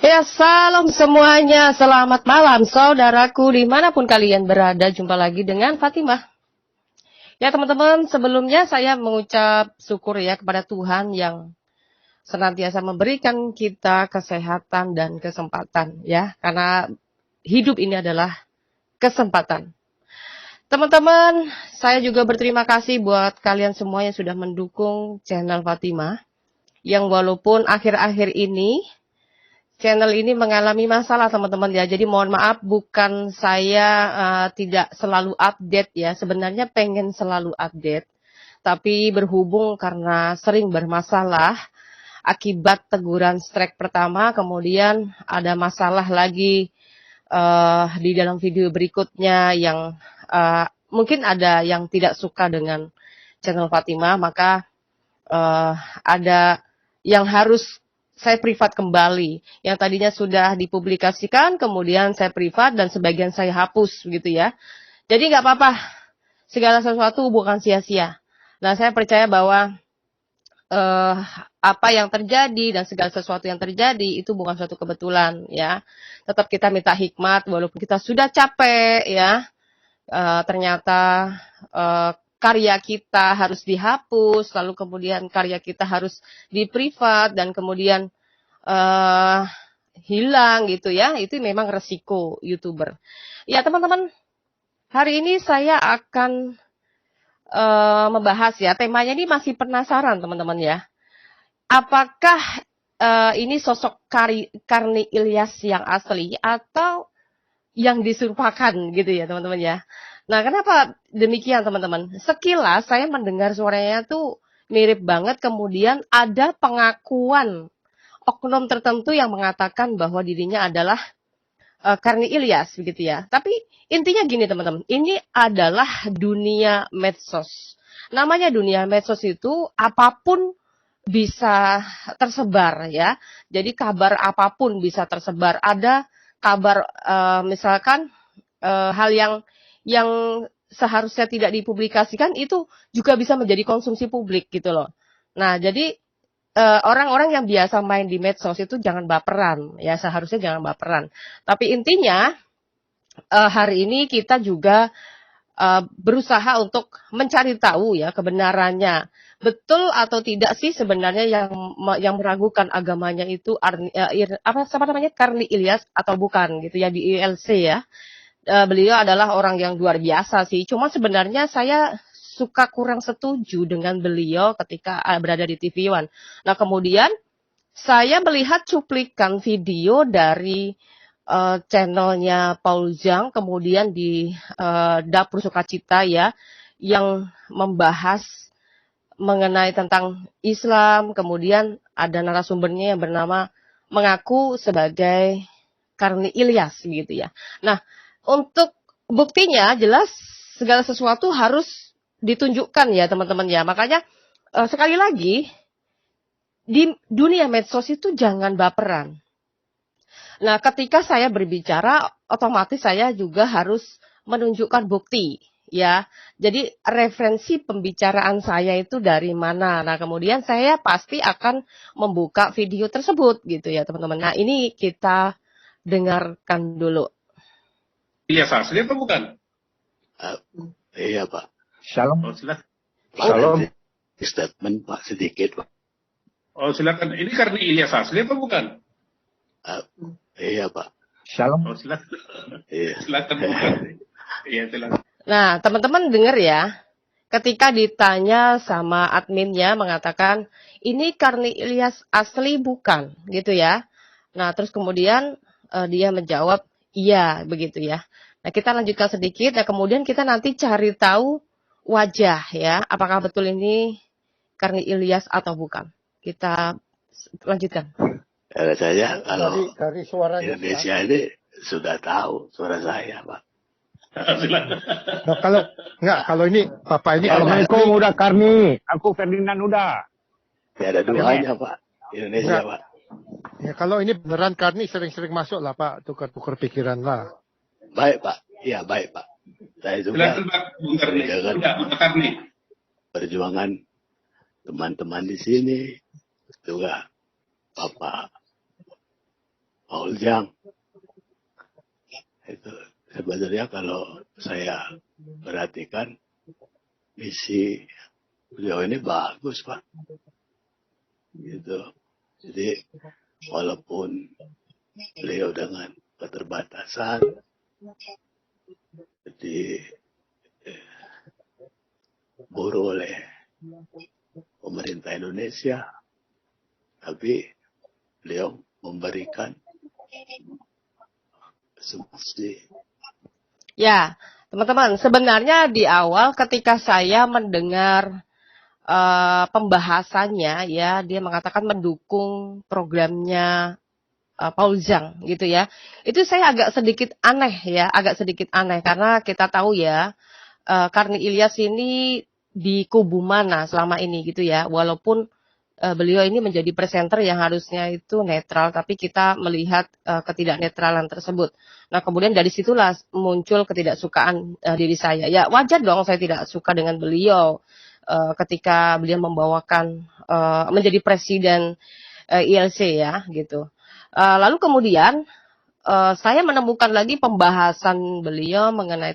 Ya, salam semuanya. Selamat malam, saudaraku, dimanapun kalian berada. Jumpa lagi dengan Fatimah. Ya, teman-teman, sebelumnya saya mengucap syukur ya kepada Tuhan yang senantiasa memberikan kita kesehatan dan kesempatan ya. Karena hidup ini adalah kesempatan. Teman-teman, saya juga berterima kasih buat kalian semua yang sudah mendukung channel Fatimah. Yang walaupun akhir-akhir ini channel ini mengalami masalah teman-teman ya. Jadi mohon maaf bukan saya tidak selalu update ya. Sebenarnya pengen selalu update. Tapi berhubung karena sering bermasalah akibat teguran strike pertama. Kemudian ada masalah lagi di dalam video berikutnya yang mungkin ada yang tidak suka dengan channel Fatimah. Maka ada yang harus saya privat kembali. Yang tadinya sudah dipublikasikan, kemudian saya privat dan sebagian saya hapus gitu ya. Jadi nggak apa-apa, segala sesuatu bukan sia-sia. Nah, saya percaya bahwa apa yang terjadi dan segala sesuatu yang terjadi itu bukan suatu kebetulan ya. Tetap kita minta hikmat walaupun kita sudah capek ya. Ternyata karya kita harus dihapus, lalu kemudian karya kita harus di privat dan kemudian hilang gitu ya. Itu memang resiko YouTuber. Ya teman-teman, hari ini saya akan membahas ya, temanya ini masih penasaran teman-teman ya. Apakah ini sosok Karni Ilyas yang asli atau yang diserupakan gitu ya teman-teman ya. Nah, kenapa demikian teman-teman? Sekilas saya mendengar suaranya tuh mirip banget, kemudian ada pengakuan oknum tertentu yang mengatakan bahwa dirinya adalah Karni Ilyas begitu ya. Tapi intinya gini teman-teman, ini adalah dunia medsos. Namanya dunia medsos itu apapun bisa tersebar ya. Jadi kabar apapun bisa tersebar. Ada kabar misalkan hal yang seharusnya tidak dipublikasikan itu juga bisa menjadi konsumsi publik gitu loh. Nah, jadi orang-orang yang biasa main di medsos itu jangan baperan ya, seharusnya jangan baperan. Tapi intinya hari ini kita juga berusaha untuk mencari tahu ya kebenarannya. Betul atau tidak sih sebenarnya yang meragukan agamanya itu apa namanya Karni Ilyas atau bukan gitu ya di ILC ya. Beliau adalah orang yang luar biasa sih. Cuma sebenarnya saya suka kurang setuju dengan beliau ketika berada di TV One. Nah, kemudian saya melihat cuplikan video dari channelnya Paul Zhang, kemudian di Dapur Sukacita ya, yang membahas mengenai tentang Islam, kemudian ada narasumbernya yang bernama mengaku sebagai Karni Ilyas gitu ya. Nah, untuk buktinya jelas segala sesuatu harus ditunjukkan ya teman-teman ya. Makanya sekali lagi di dunia medsos itu jangan baperan. Nah, ketika saya berbicara, otomatis saya juga harus menunjukkan bukti, ya. Jadi referensi pembicaraan saya itu dari mana? Nah, kemudian saya pasti akan membuka video tersebut, gitu ya, teman-teman. Nah, ini kita dengarkan dulu. Iya, asli atau bukan? Iya, Pak. Shalom. Oh, silakan. Shalom. Statement Pak sedikit, Pak. Oh, silakan. Ini Karni Ilyas asli atau bukan? Iya, Pak. Shalom. Oh, silakan. Iya. Silakan bukan. Iya, silakan. Nah, teman-teman dengar ya. Ketika ditanya sama adminnya mengatakan, ini Karni Ilyas asli bukan, gitu ya. Nah, terus kemudian dia menjawab, iya, begitu ya. Nah, kita lanjutkan sedikit, nah kemudian kita nanti cari tahu wajah ya, apakah betul ini Karni Ilyas atau bukan. Kita lanjutkan. Kalau saya, kalau dari suaranya Indonesia ini sudah tahu suara saya, Pak. No, kalau ini Bapak ini Assalamualaikum udah Karni, aku Ferdinand udah. Tidak ada duanya, Pak. Indonesia, Enggak. Pak. Ya, kalau ini beneran Karni sering-sering masuk lah Pak, tukar-tukar pikiran lah. Baik, Pak. Iya, baik, Pak. Saya juga Silakan Pak, Bung Karni. Udah, Bung Karni. perjuangan teman-teman di sini juga Bapak Paul Jang. Itu sebenarnya kalau saya perhatikan misi beliau ini bagus, Pak. Gitu. Jadi walaupun beliau dengan keterbatasan, diburu oleh pemerintah Indonesia, tapi beliau memberikan solusi. Ya, teman-teman, sebenarnya di awal ketika saya mendengar pembahasannya, ya, dia mengatakan mendukung programnya Paul Zhang gitu ya. Itu saya agak sedikit aneh karena kita tahu ya, Karni Ilyas ini di kubu mana selama ini gitu ya. Walaupun beliau ini menjadi presenter yang harusnya itu netral, tapi kita melihat ketidaknetralan tersebut. Nah, kemudian dari situlah muncul ketidaksukaan diri saya. Ya, wajar dong saya tidak suka dengan beliau ketika beliau membawakan menjadi presiden ILC ya gitu. Lalu kemudian saya menemukan lagi pembahasan beliau mengenai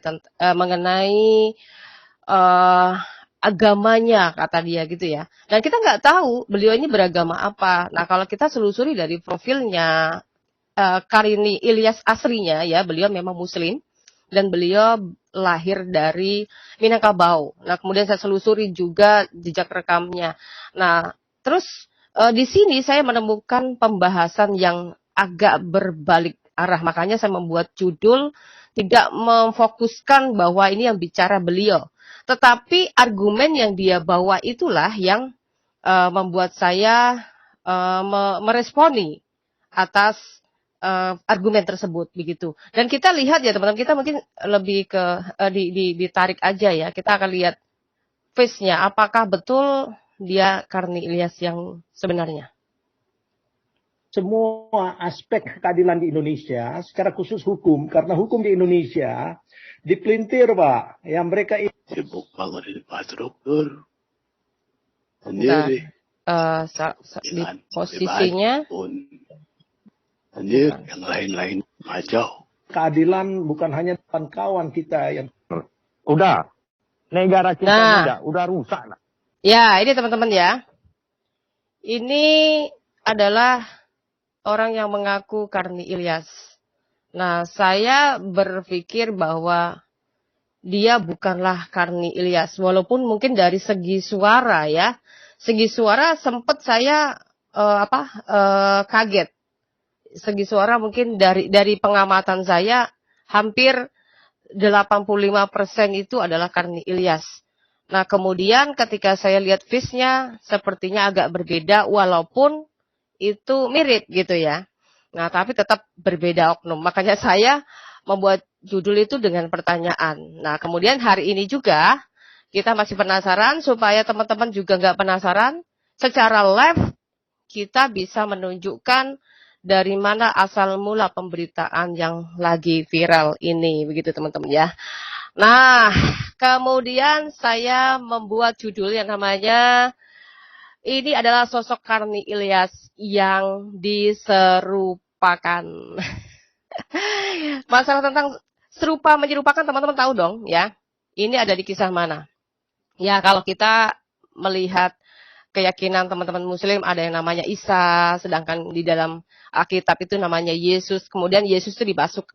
agamanya, kata dia gitu ya. Dan kita nggak tahu beliau ini beragama apa. Nah, kalau kita selusuri dari profilnya Karni Ilyas aslinya ya, beliau memang Muslim dan beliau lahir dari Minangkabau. Nah, kemudian saya selusuri juga jejak rekamnya. Nah, terus di sini saya menemukan pembahasan yang agak berbalik arah. Makanya saya membuat judul tidak memfokuskan bahwa ini yang bicara beliau. Tetapi argumen yang dia bawa itulah yang membuat saya meresponi atas argumen tersebut begitu. Dan kita lihat ya teman-teman, kita mungkin lebih ke ditarik aja ya. Kita akan lihat face-nya, apakah betul dia Karni Ilyas yang sebenarnya. Semua aspek keadilan di Indonesia, secara khusus hukum, karena hukum di Indonesia dipelintir, Pak. Yang mereka Sibuk banget infrastruktur sendiri. Di posisinya pun sendiri, yang lain-lain kacau. keadilan bukan hanya depan kawan kita yang Udah. Negara kita udah rusak. Nah. Ya, ini teman-teman ya. Ini adalah orang yang mengaku Karni Ilyas. Nah, saya berpikir bahwa dia bukanlah Karni Ilyas. Walaupun mungkin dari segi suara ya. Segi suara sempat saya kaget. Segi suara mungkin dari pengamatan saya hampir 85% itu adalah Karni Ilyas. Nah, kemudian ketika saya lihat face-nya sepertinya agak berbeda walaupun itu mirip gitu ya. Nah, tapi tetap berbeda oknum. Makanya saya membuat judul itu dengan pertanyaan. Nah, kemudian hari ini juga kita masih penasaran, supaya teman-teman juga nggak penasaran, secara live kita bisa menunjukkan dari mana asal mula pemberitaan yang lagi viral ini, begitu teman-teman ya. Nah, kemudian saya membuat judul yang namanya, ini adalah sosok Karni Ilyas yang diserupakan. Masalah tentang serupa menyerupakan teman-teman tahu dong ya. Ini ada di kisah mana? Ya, kalau kita melihat keyakinan teman-teman Muslim ada yang namanya Isa, sedangkan di dalam Alkitab itu namanya Yesus. Kemudian Yesus itu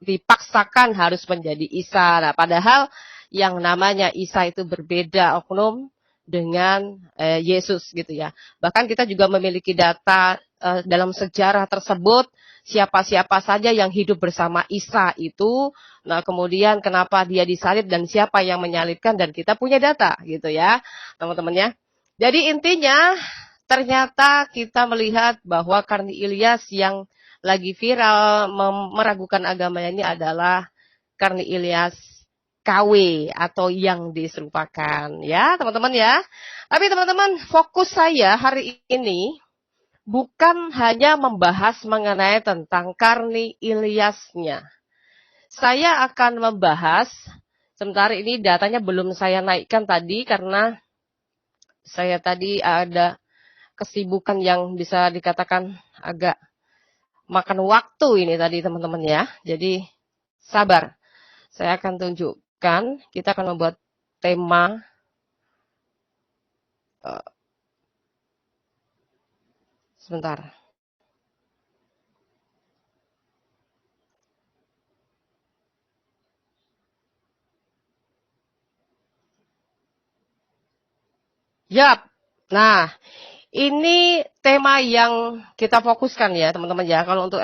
dipaksakan harus menjadi Isa. Nah, padahal yang namanya Isa itu berbeda oknum dengan Yesus gitu ya. Bahkan kita juga memiliki data dalam sejarah tersebut siapa-siapa saja yang hidup bersama Isa itu. Nah, kemudian kenapa dia disalib dan siapa yang menyalibkan, dan kita punya data gitu ya, teman-teman ya. Jadi intinya ternyata kita melihat bahwa Karni Ilyas yang lagi viral meragukan agamanya ini adalah Karni Ilyas KW atau yang diserupakan ya teman-teman ya. Tapi teman-teman, fokus saya hari ini bukan hanya membahas mengenai tentang Karni Ilyasnya. Saya akan membahas, sebentar ini datanya belum saya naikkan tadi karena saya tadi ada kesibukan yang bisa dikatakan agak makan waktu ini tadi teman-teman ya. Jadi sabar. Saya akan tunjukkan, kita akan membuat tema. Sebentar. Yap. Nah, ini tema yang kita fokuskan ya teman-teman ya. Kalau untuk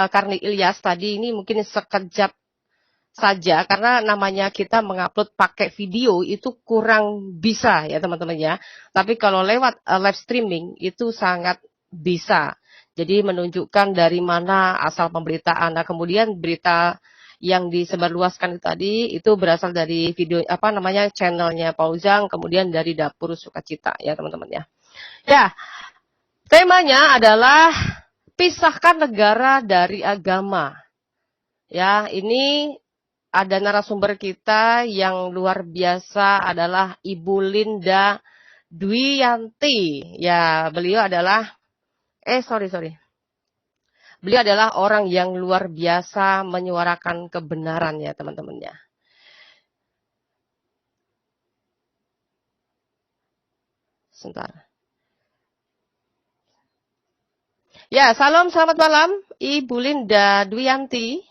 Karni Ilyas tadi ini mungkin sekejap saja karena namanya kita mengupload pakai video itu kurang bisa ya teman-teman ya. Tapi kalau lewat live streaming itu sangat bisa. Jadi menunjukkan dari mana asal pemberitaan. Nah, kemudian berita yang disebarluaskan tadi itu berasal dari video channelnya Pauzang, kemudian dari Dapur Sukacita ya teman-teman ya. Ya, temanya adalah pisahkan negara dari agama. Ya, ini ada narasumber kita yang luar biasa adalah Ibu Linda Dwiyanti. Ya, beliau adalah Beliau adalah orang yang luar biasa menyuarakan kebenaran ya teman-teman ya. Sebentar. Ya, salam selamat malam Ibu Linda Dwiyanti.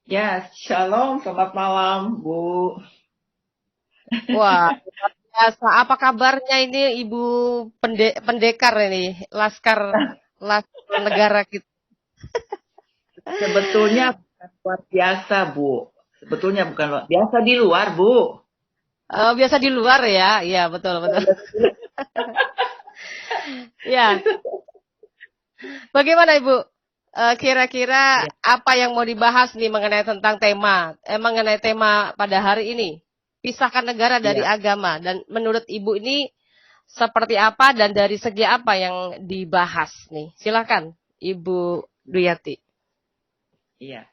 Ya, shalom, selamat malam, Bu. Wah, luar biasa. Apa kabarnya ini Ibu pendekar ini, laskar negara kita? Sebetulnya bukan luar biasa, Bu. Sebetulnya bukan luar biasa di luar, Bu. Biasa di luar ya, ya betul. Ya, bagaimana Ibu? Kira-kira apa yang mau dibahas nih mengenai tema pada hari ini? Pisahkan negara dari agama. Dan menurut Ibu ini seperti apa dan dari segi apa yang dibahas nih? Silakan Ibu Dwiyanti. Iya.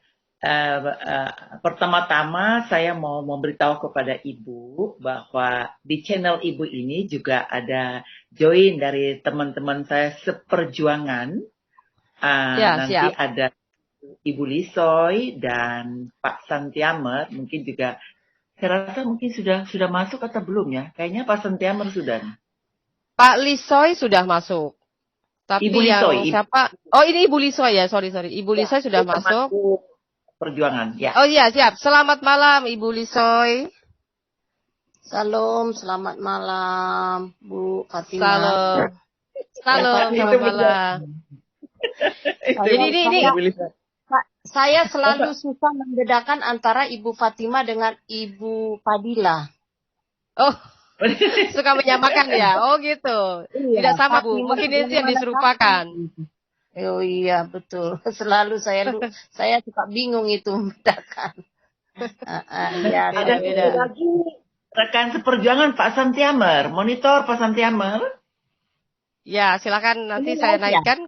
Pertama-tama saya mau memberitahu kepada Ibu bahwa di channel Ibu ini juga ada join dari teman-teman saya seperjuangan. Nanti siap. ada Ibu Lisoy dan Pak Santiamer, mungkin juga saya rasa mungkin sudah masuk atau belum ya? Kayaknya Pak Santiamer sudah. Pak Lisoy sudah masuk. Tapi Ibu Lisoy, siapa? Oh, ini Ibu Lisoy ya, sorry. Ibu Lisoy sudah masuk. Perjuangan, ya. Oh iya, siap. Selamat malam Ibu Lisoy. Salam, selamat malam Bu Fatima. Salam, selamat malam. Jadi ini saya selalu susah membedakan antara Ibu Fatima dengan Ibu Fadila. Oh, suka menyamakan ya? Oh gitu. Iya, tidak sama Bu, Fatima mungkin itu yang diserupakan. Oh iya, betul. Selalu saya suka bingung itu membedakan. Ya, ada lagi rekan seperjuangan Pak Santiamer, monitor Pak Santiamer. Ya, silakan nanti saya naikkan.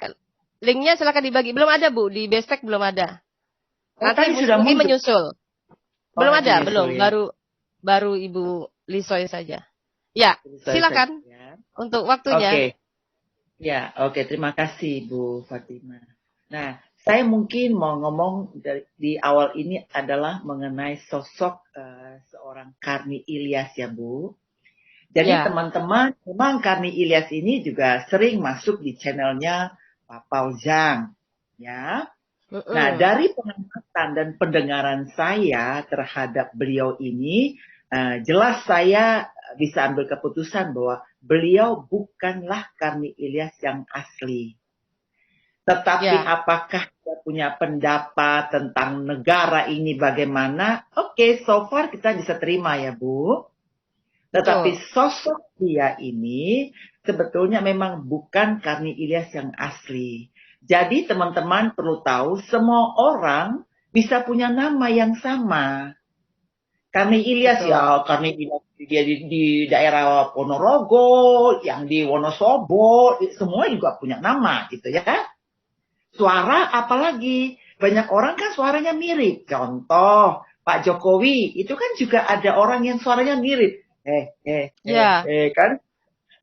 Linknya silakan dibagi. Belum ada Bu, di Bestek belum ada. Nanti sudah mungkin menyusul. Belum ada, belum. Ya. Baru Ibu Lisoy saja. Ya, silakan ya. Untuk waktunya. Oke. Ya, oke. Terima kasih Bu Fatima. Nah, saya mungkin mau ngomong di awal ini adalah mengenai sosok seorang Karni Ilyas ya Bu. Jadi teman-teman, memang Karni Ilyas ini juga sering masuk di channelnya Pak Pauzang, ya. Nah, dari pengamatan dan pendengaran saya terhadap beliau ini, jelas saya bisa ambil keputusan bahwa beliau bukanlah Karni Ilyas yang asli. Tetapi apakah dia punya pendapat tentang negara ini bagaimana? Oke, so far kita bisa terima ya Bu. Tetapi sosok dia ini sebetulnya memang bukan Karni Ilyas yang asli. Jadi teman-teman perlu tahu semua orang bisa punya nama yang sama. Karni Ilyas Karni Ilyas dia di daerah Ponorogo, yang di Wonosobo, semua juga punya nama gitu ya. Suara apalagi, banyak orang kan suaranya mirip. Contoh Pak Jokowi, itu kan juga ada orang yang suaranya mirip. Kan?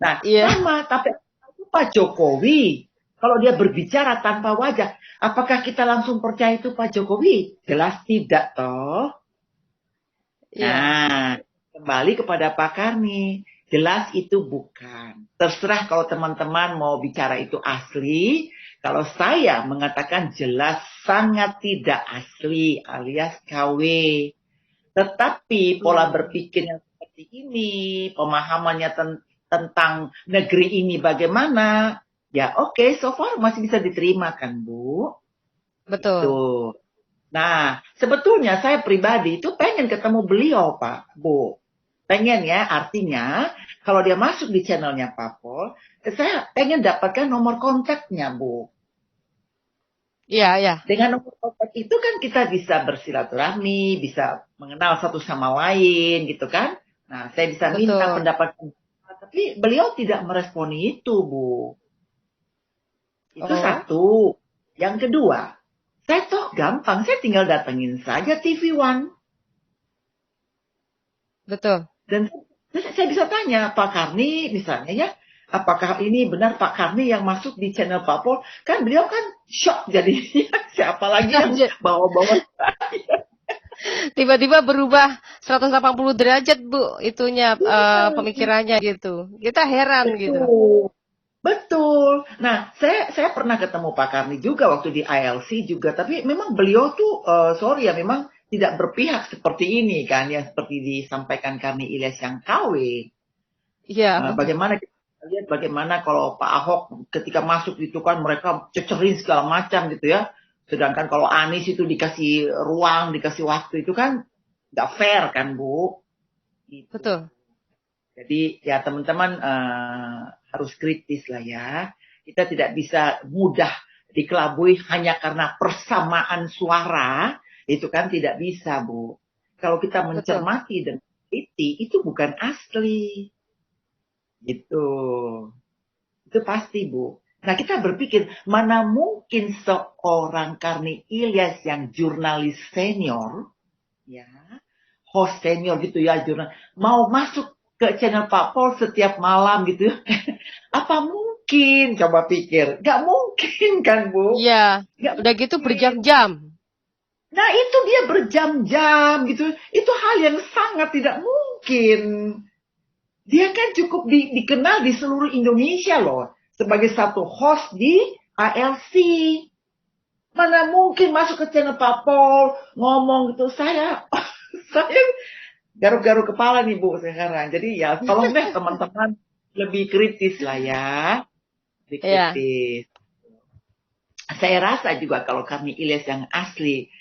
Nah, sama, tapi Pak Jokowi Kalau dia berbicara tanpa wajah, apakah kita langsung percaya itu Pak Jokowi? Jelas tidak toh. Iya. Nah, kembali kepada Pak Karni. Jelas itu bukan. Terserah kalau teman-teman mau bicara itu asli. Kalau saya mengatakan jelas sangat tidak asli alias KW. Tetapi pola berpikir yang seperti ini, pemahamannya tentang negeri ini bagaimana, ya oke, so far masih bisa diterima kan Bu? Betul. Tuh. Nah, sebetulnya saya pribadi itu pengen ketemu beliau Pak, Bu. Pengen ya, artinya kalau dia masuk di channelnya Pak Pol, saya pengen dapatkan nomor kontaknya Bu. Iya, iya. Dengan nomor kontak itu kan kita bisa bersilaturahmi, bisa mengenal satu sama lain gitu kan. Nah, saya bisa minta Betul. pendapat, tapi beliau tidak meresponi itu Bu. Itu Oh. satu. Yang kedua, saya toh gampang, saya tinggal datengin saja TV One. Betul. Dan saya bisa tanya, Pak Karni misalnya ya, apakah ini benar Pak Karni yang masuk di channel Pak Pol? Kan beliau kan shock jadinya, siapa lagi yang bawa-bawa saya. Tiba-tiba berubah 180 derajat, Bu, itunya pemikirannya gitu. Kita heran gitu. Betul. Nah, saya pernah ketemu Pak Karni juga waktu di ILC juga, tapi memang beliau tuh sorry ya, memang tidak berpihak seperti ini kan, yang seperti disampaikan Karni Ilyas yang KW. Iya. Bagaimana kita lihat bagaimana kalau Pak Ahok ketika masuk itu kan mereka cecerin segala macam gitu ya. Sedangkan kalau Anies itu dikasih ruang, dikasih waktu itu kan nggak fair kan Bu. Gitu. Betul. Jadi ya teman-teman harus kritis lah ya. Kita tidak bisa mudah dikelabui hanya karena persamaan suara. Itu kan tidak bisa Bu. Kalau kita mencermati dan teliti itu bukan asli. Gitu. Itu pasti Bu. Nah kita berpikir mana mungkin seorang Karni Ilyas yang jurnalis senior, ya, host senior gitu ya, jurnal, mau masuk ke channel Pak Pol setiap malam gitu ya. Apa mungkin? Coba pikir. Gak mungkin kan Bu? Iya. Udah gitu berjam-jam. Nah itu dia berjam-jam gitu. Itu hal yang sangat tidak mungkin. Dia kan cukup dikenal di seluruh Indonesia loh. Sebagai satu host di ALC. Mana mungkin masuk ke channel Pak Pol, ngomong gitu. Saya garuk-garuk kepala nih Bu sekarang. Jadi ya tolong deh teman-teman lebih kritis lah ya. Lebih kritis. Saya rasa juga kalau Karni Ilyas yang asli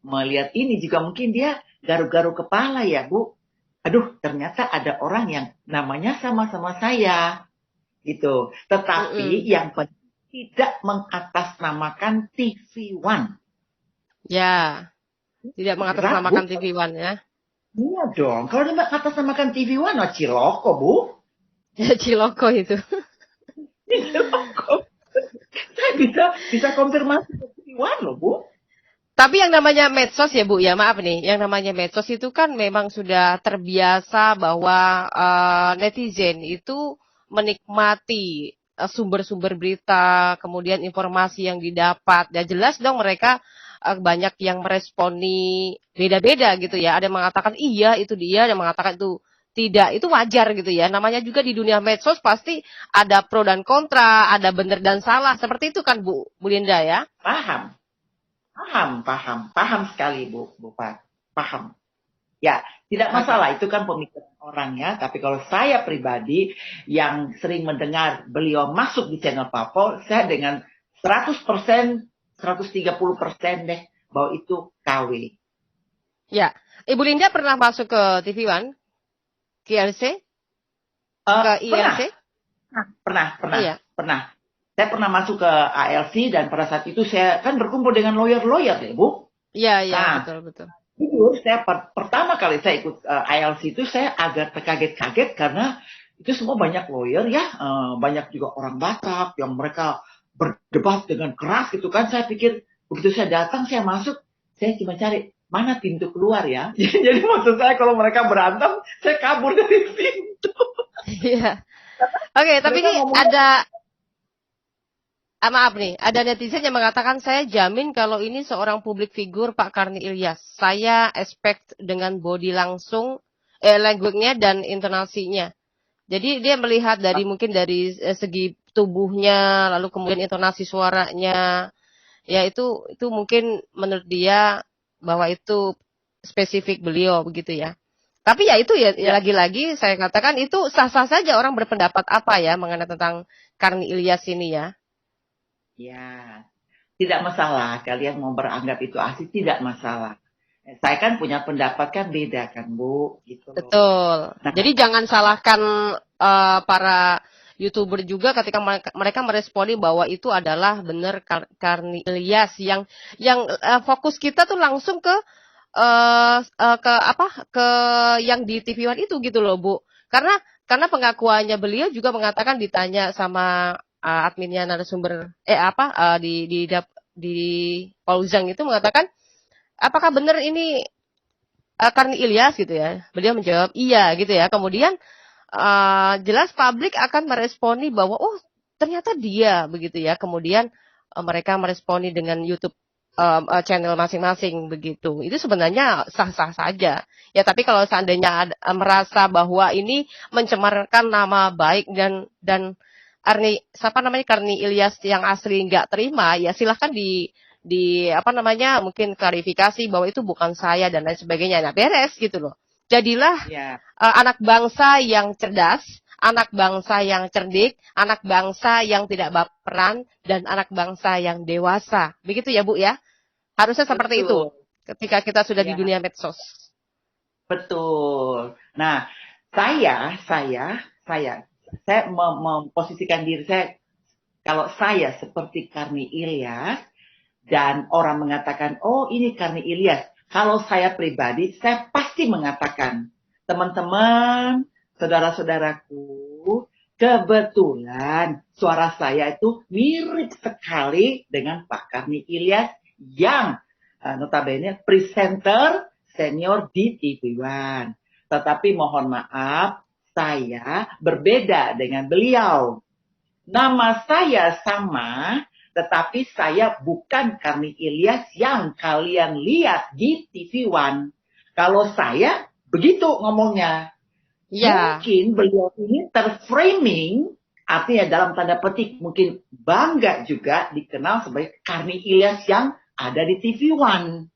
melihat ini juga mungkin dia garuk-garuk kepala ya Bu. Aduh ternyata ada orang yang namanya sama-sama saya. Gitu. Tetapi yang tidak mengatasnamakan TV One. Ya. Tidak mengatasnamakan TV One ya. Iya dong. Kalau dia mengatasnamakan TV One, ciloko Bu. Ya ciloko itu. Ciloko. Saya bisa konfirmasi ke TV One loh Bu. Tapi yang namanya medsos ya Bu, ya maaf nih, yang namanya medsos itu kan memang sudah terbiasa bahwa netizen itu menikmati sumber-sumber berita, kemudian informasi yang didapat. Ya jelas dong mereka banyak yang meresponi beda-beda gitu ya. Ada yang mengatakan iya itu dia, ada yang mengatakan itu tidak. Itu wajar gitu ya. Namanya juga di dunia medsos pasti ada pro dan kontra, ada benar dan salah. Seperti itu kan Bu Linda ya? Paham sekali Bu Pat. Paham. Ya, tidak masalah, itu kan pemikiran orang ya. Tapi kalau saya pribadi yang sering mendengar beliau masuk di channel Pak Pol, saya dengan 100%, 130% deh bahwa itu KW. Ya, Ibu Linda pernah masuk ke TV One? Ke ILC? Ke ILC? Pernah. Iya. Pernah. Saya pernah masuk ke ALC dan pada saat itu saya kan berkumpul dengan lawyer ya Bu. Iya, nah, betul. Jujur, saya pertama kali saya ikut ILC itu saya agak terkaget-kaget karena itu semua banyak lawyer ya, banyak juga orang Batak yang mereka berdebat dengan keras gitu kan. Saya pikir begitu saya datang, saya masuk, saya cuma cari mana pintu keluar ya. Jadi maksud saya kalau mereka berantem, saya kabur dari pintu. Iya. Oke, tapi ini ada Maaf nih, ada netizen yang mengatakan saya jamin kalau ini seorang publik figur Pak Karni Ilyas. Saya expect dengan body langsung, language-nya dan intonasinya. Jadi dia melihat dari mungkin dari segi tubuhnya, lalu kemudian intonasi suaranya, ya itu mungkin menurut dia bahwa itu spesifik beliau begitu ya. Tapi ya itu ya lagi-lagi saya katakan itu sah-sah saja orang berpendapat apa ya mengenai tentang Karni Ilyas ini ya. Ya, tidak masalah. Kalian mau beranggap itu asli, tidak masalah. Saya kan punya pendapat kan beda kan, Bu. Gitu loh. Betul. Nah, Jadi jangan salahkan para YouTuber juga ketika mereka meresponi bahwa itu adalah benar Karni Ilyas yang fokus kita tuh langsung ke yang di TV One itu gitu loh, Bu. Karena pengakuannya beliau juga mengatakan ditanya sama adminnya narasumber di Pauzang itu mengatakan apakah benar ini Karni Ilyas gitu ya. Beliau menjawab iya gitu ya. Kemudian jelas publik akan meresponi bahwa oh ternyata dia begitu ya. Kemudian mereka meresponi dengan YouTube channel masing-masing begitu. Itu sebenarnya sah-sah saja. Ya tapi kalau seandainya merasa bahwa ini mencemarkan nama baik dan Karni Ilyas yang asli nggak terima, ya silahkan mungkin klarifikasi bahwa itu bukan saya dan lain sebagainya. Nah beres gitu loh. Jadilah anak bangsa yang cerdas, anak bangsa yang cerdik, anak bangsa yang tidak baperan, dan anak bangsa yang dewasa. Begitu ya Bu ya? Harusnya seperti itu ketika kita sudah di dunia medsos. Betul. Nah, saya memposisikan diri saya, kalau saya seperti Karni Ilyas, dan orang mengatakan, oh ini Karni Ilyas. Kalau saya pribadi, saya pasti mengatakan, teman-teman, saudara-saudaraku, kebetulan suara saya itu mirip sekali dengan Pak Karni Ilyas yang notabene presenter senior di TV One. Tetapi mohon maaf, saya berbeda dengan beliau. Nama saya sama, tetapi saya bukan Karni Ilyas yang kalian lihat di TV One. Kalau saya begitu ngomongnya. Ya. Mungkin beliau ini terframing, artinya dalam tanda petik mungkin bangga juga dikenal sebagai Karni Ilyas yang ada di TV One.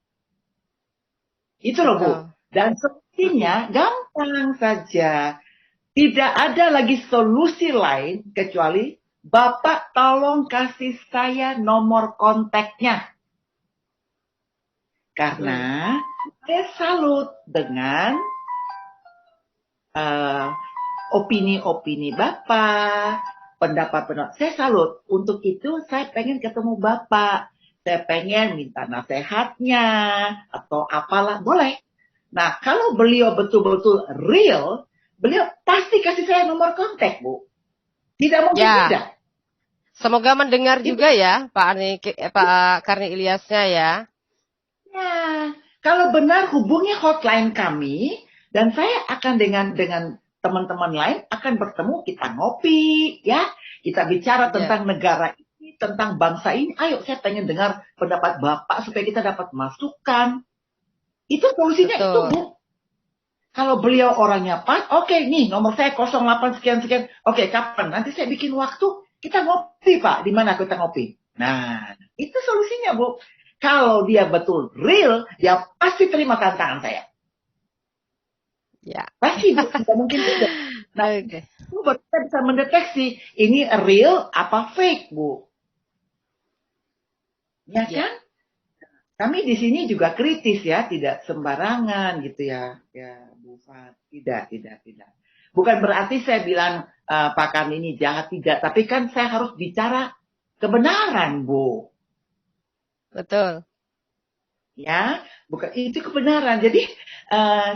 Itu loh Bu. Dan sepertinya gampang saja. Tidak ada lagi solusi lain kecuali Bapak tolong kasih saya nomor kontaknya. Karena saya salut dengan opini-opini Bapak, pendapat-pendapat. Saya salut. Untuk itu saya pengen ketemu Bapak. Saya pengen minta nasihatnya atau apalah. Boleh. Nah, kalau beliau betul-betul real, beliau pasti kasih saya nomor kontak, Bu. Tidak mungkin tidak. Semoga mendengar juga ya, Pak Karni Ilyasnya ya. Ya, kalau benar hubungi hotline kami dan saya akan dengan teman-teman lain akan bertemu, kita ngopi, ya, kita bicara tentang negara ini, tentang bangsa ini. Ayo, saya pengen dengar pendapat Bapak supaya kita dapat masukan. Itu solusinya. Betul. Itu, Bu. Kalau beliau orangnya pas, oke, nih nomor saya 08 sekian-sekian. Oke, kapan? Nanti saya bikin waktu, kita ngopi, Pak. Di mana kita ngopi? Nah, itu solusinya, Bu. Kalau dia betul real, dia pasti terima tantangan saya. Ya. Pasti, Bu. Tidak mungkin tidak. Nah, Bu, kita bisa mendeteksi ini real apa fake, Bu. Ya kan? Kami di sini juga kritis ya, tidak sembarangan gitu ya. Ya, Bu Fat. Tidak. Bukan berarti saya bilang Pak Karni ini jahat, tidak. Tapi kan saya harus bicara kebenaran, Bu. Betul. Ya, bukan itu kebenaran. Jadi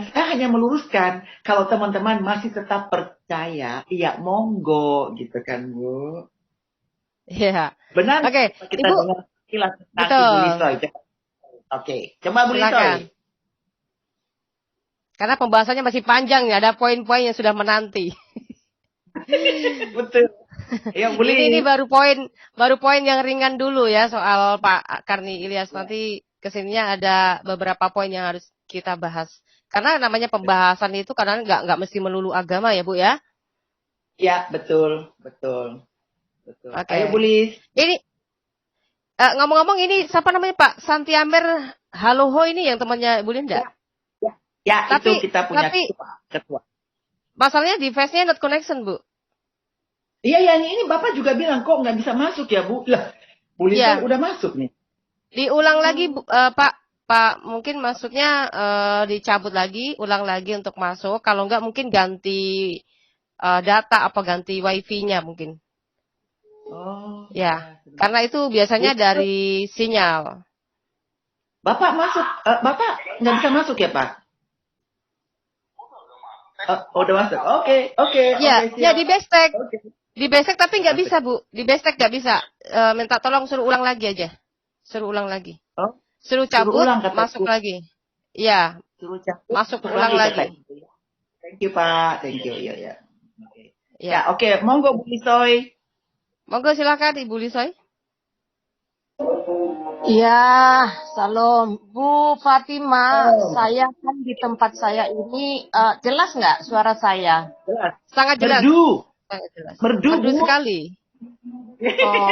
saya hanya meluruskan kalau teman-teman masih tetap percaya, ya monggo gitu kan, Bu. Iya. Benar. Oke, kita Ibu. dengar kilas Bu Lisoy. Oke, coba Bu Lisoy. Karena pembahasannya masih panjang ya, ada poin-poin yang sudah menanti. Betul. Ayo, boleh. Ini baru poin yang ringan dulu ya soal Pak Karni Ilyas. Nanti kesininya ada beberapa poin yang harus kita bahas. Karena namanya pembahasan itu kadang nggak mesti melulu agama ya Bu ya. Ya, betul. Oke. Ayo, boleh. Ini ngomong-ngomong ini siapa namanya Pak Santi Amer Haloho ini yang temannya Bu Linda? Ya, Tapi- itu kita punya tapi- ketua. Masalahnya device-nya not connection Bu. Iya, ya, ini Bapak juga bilang kok nggak bisa masuk ya, Bu. Lah, Bu Lisa Iya. udah masuk nih. Diulang lagi Bu, Pak mungkin masuknya dicabut lagi, ulang lagi untuk masuk. Kalau enggak mungkin ganti data apa ganti wifi-nya mungkin. Oh. Ya, karena itu biasanya dari sinyal. Bapak masuk, Bapak nggak bisa masuk ya, Pak? Udah masuk. Oke. Ya, siap. ya di bestek. Oke. Di bestek tapi nggak bisa Bu. Di bestek nggak bisa. Minta tolong suruh ulang lagi aja. Suruh ulang lagi. Oh, Suruh cabut, ulang, kata masuk Bu. lagi. Iya, suruh cabut. masuk suruh ulang lagi. kata. Thank you, Pak. Thank you. Ya. Oke. Ya. Ya, oke. Monggo, Bu Lisoy. Monggo silakan Ibu Lisoy. Ya, salam Bu Fatima. Saya kan di tempat saya ini jelas nggak suara saya? Jelas. Sangat jelas. Merdu. Sangat jelas. Merdu, Merdu Bu. sekali. Oh,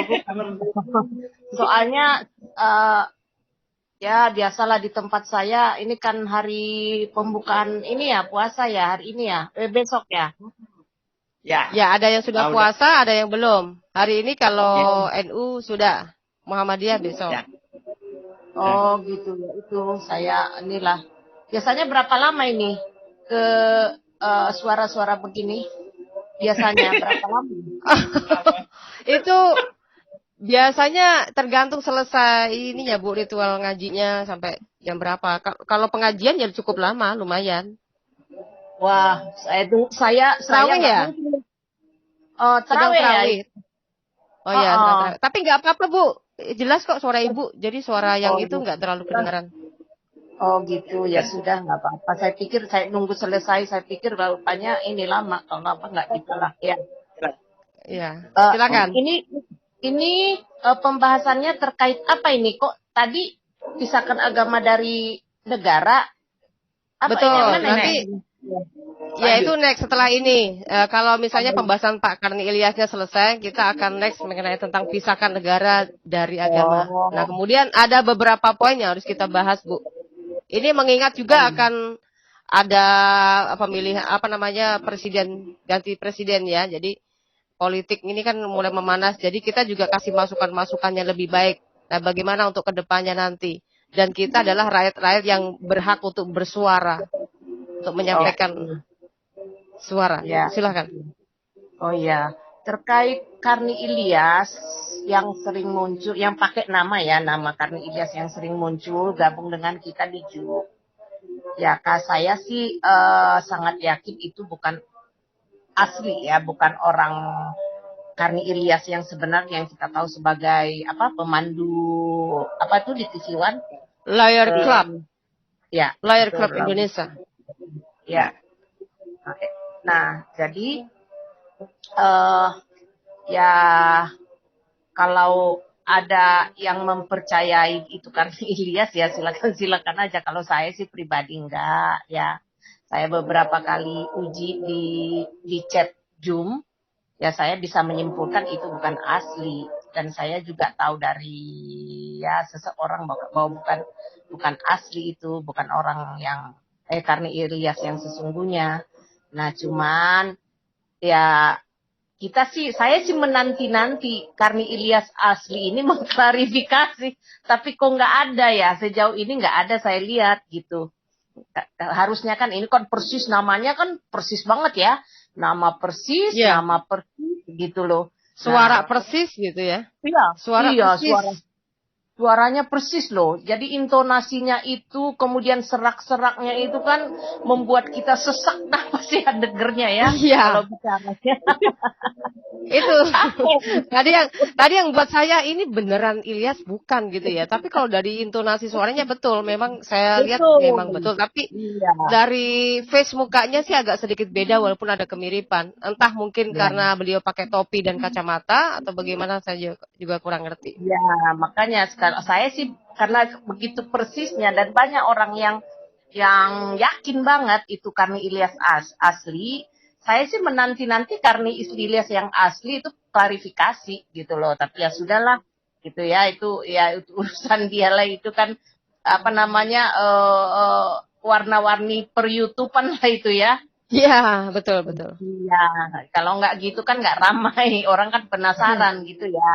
soalnya ya biasalah di tempat saya ini kan hari pembukaan ini ya puasa ya hari ini ya besok ya. Ya. Ya, ada yang sudah Udah. puasa, ada yang belum. Hari ini kalau NU sudah, Muhammadiyah besok. Ya. Oh gitu ya itu saya inilah. Biasanya berapa lama ini ke suara-suara begini? Biasanya berapa lama? Itu biasanya tergantung selesai ininya Bu, ritual ngajinya sampai jam berapa. Kalau pengajian ya cukup lama, lumayan. Wah, saya Terawih nggak ya? mungkin. Oh, Sedang terawih ya. terawih. Oh ya, Oh, sedang oh. terawih. Tapi nggak apa-apa Bu, jelas kok suara Ibu. Jadi suara yang Oh, itu nggak terlalu kedengaran. Oh gitu ya sudah nggak apa-apa. Saya pikir saya nunggu selesai. Saya pikir rupanya ini lama. Kalau apa nggak gitu lah. Ya. Iya, Eh, silakan. Ini pembahasannya terkait apa ini? Kok tadi pisahkan agama dari negara? Apa Betul, yang mana nanti ini? ya itu next setelah ini. Kalau misalnya pembahasan Pak Karni Ilyasnya selesai, kita akan next mengenai tentang pisahkan negara dari agama. Oh. Nah, kemudian ada beberapa poin yang harus kita bahas, Bu. Ini mengingat juga akan ada pemilihan presiden, ganti presiden ya. Jadi politik ini kan mulai memanas. Jadi kita juga kasih masukan-masukannya lebih baik. Nah, bagaimana untuk kedepannya nanti? Dan kita adalah rakyat-rakyat yang berhak untuk bersuara, untuk menyampaikan suara. Ya. Silakan. Oh iya, terkait Karni Ilyas yang sering muncul, yang pakai nama Karni Ilyas yang sering muncul gabung dengan kita di JUK. Ya, saya sih sangat yakin itu bukan asli ya, bukan orang Karni Ilyas yang sebenarnya yang kita tahu sebagai pemandu di TV One. Lawyer Club. Ya, Lawyer betul, Club Lawyer. Indonesia. Ya. Oke. Nah, jadi ya kalau ada yang mempercayai itu Karni Ilyas ya silakan aja. Kalau saya sih pribadi enggak ya. Saya beberapa kali uji di chat Zoom ya saya bisa menyimpulkan itu bukan asli dan saya juga tahu dari ya seseorang bahwa bukan asli itu, bukan orang yang Karni Ilyas yang sesungguhnya. Nah, cuman ya saya sih menanti-nanti Karni Ilyas asli ini mengklarifikasi, tapi kok nggak ada ya, sejauh ini nggak ada saya lihat gitu. Harusnya kan ini kan persis namanya kan persis banget ya, nama persis gitu loh. Suara persis gitu ya. Iya, Suara persis. Suaranya persis loh. Jadi intonasinya itu, kemudian serak-seraknya itu kan membuat kita sesak nafas ya dengernya ya. Iya. Kalau bicaranya. Itu tadi yang buat saya ini beneran Ilyas bukan gitu ya. Tapi kalau dari intonasi suaranya betul, memang saya lihat memang betul. Tapi Iya. dari face mukanya sih agak sedikit beda walaupun ada kemiripan. Entah mungkin karena beliau pakai topi dan kacamata atau bagaimana saya juga kurang ngerti. Ya, makanya sekarang saya sih karena begitu persisnya dan banyak orang yang yakin banget itu Karni Ilyas asli. Saya sih menanti-nanti Karni Ilyas yang asli itu klarifikasi gitu loh. Tapi ya sudahlah gitu ya, itu urusan dia lah, itu kan apa namanya warna-warni per YouTube-an lah itu ya. Iya, betul. Iya, kalau nggak gitu kan nggak ramai, orang kan penasaran gitu ya.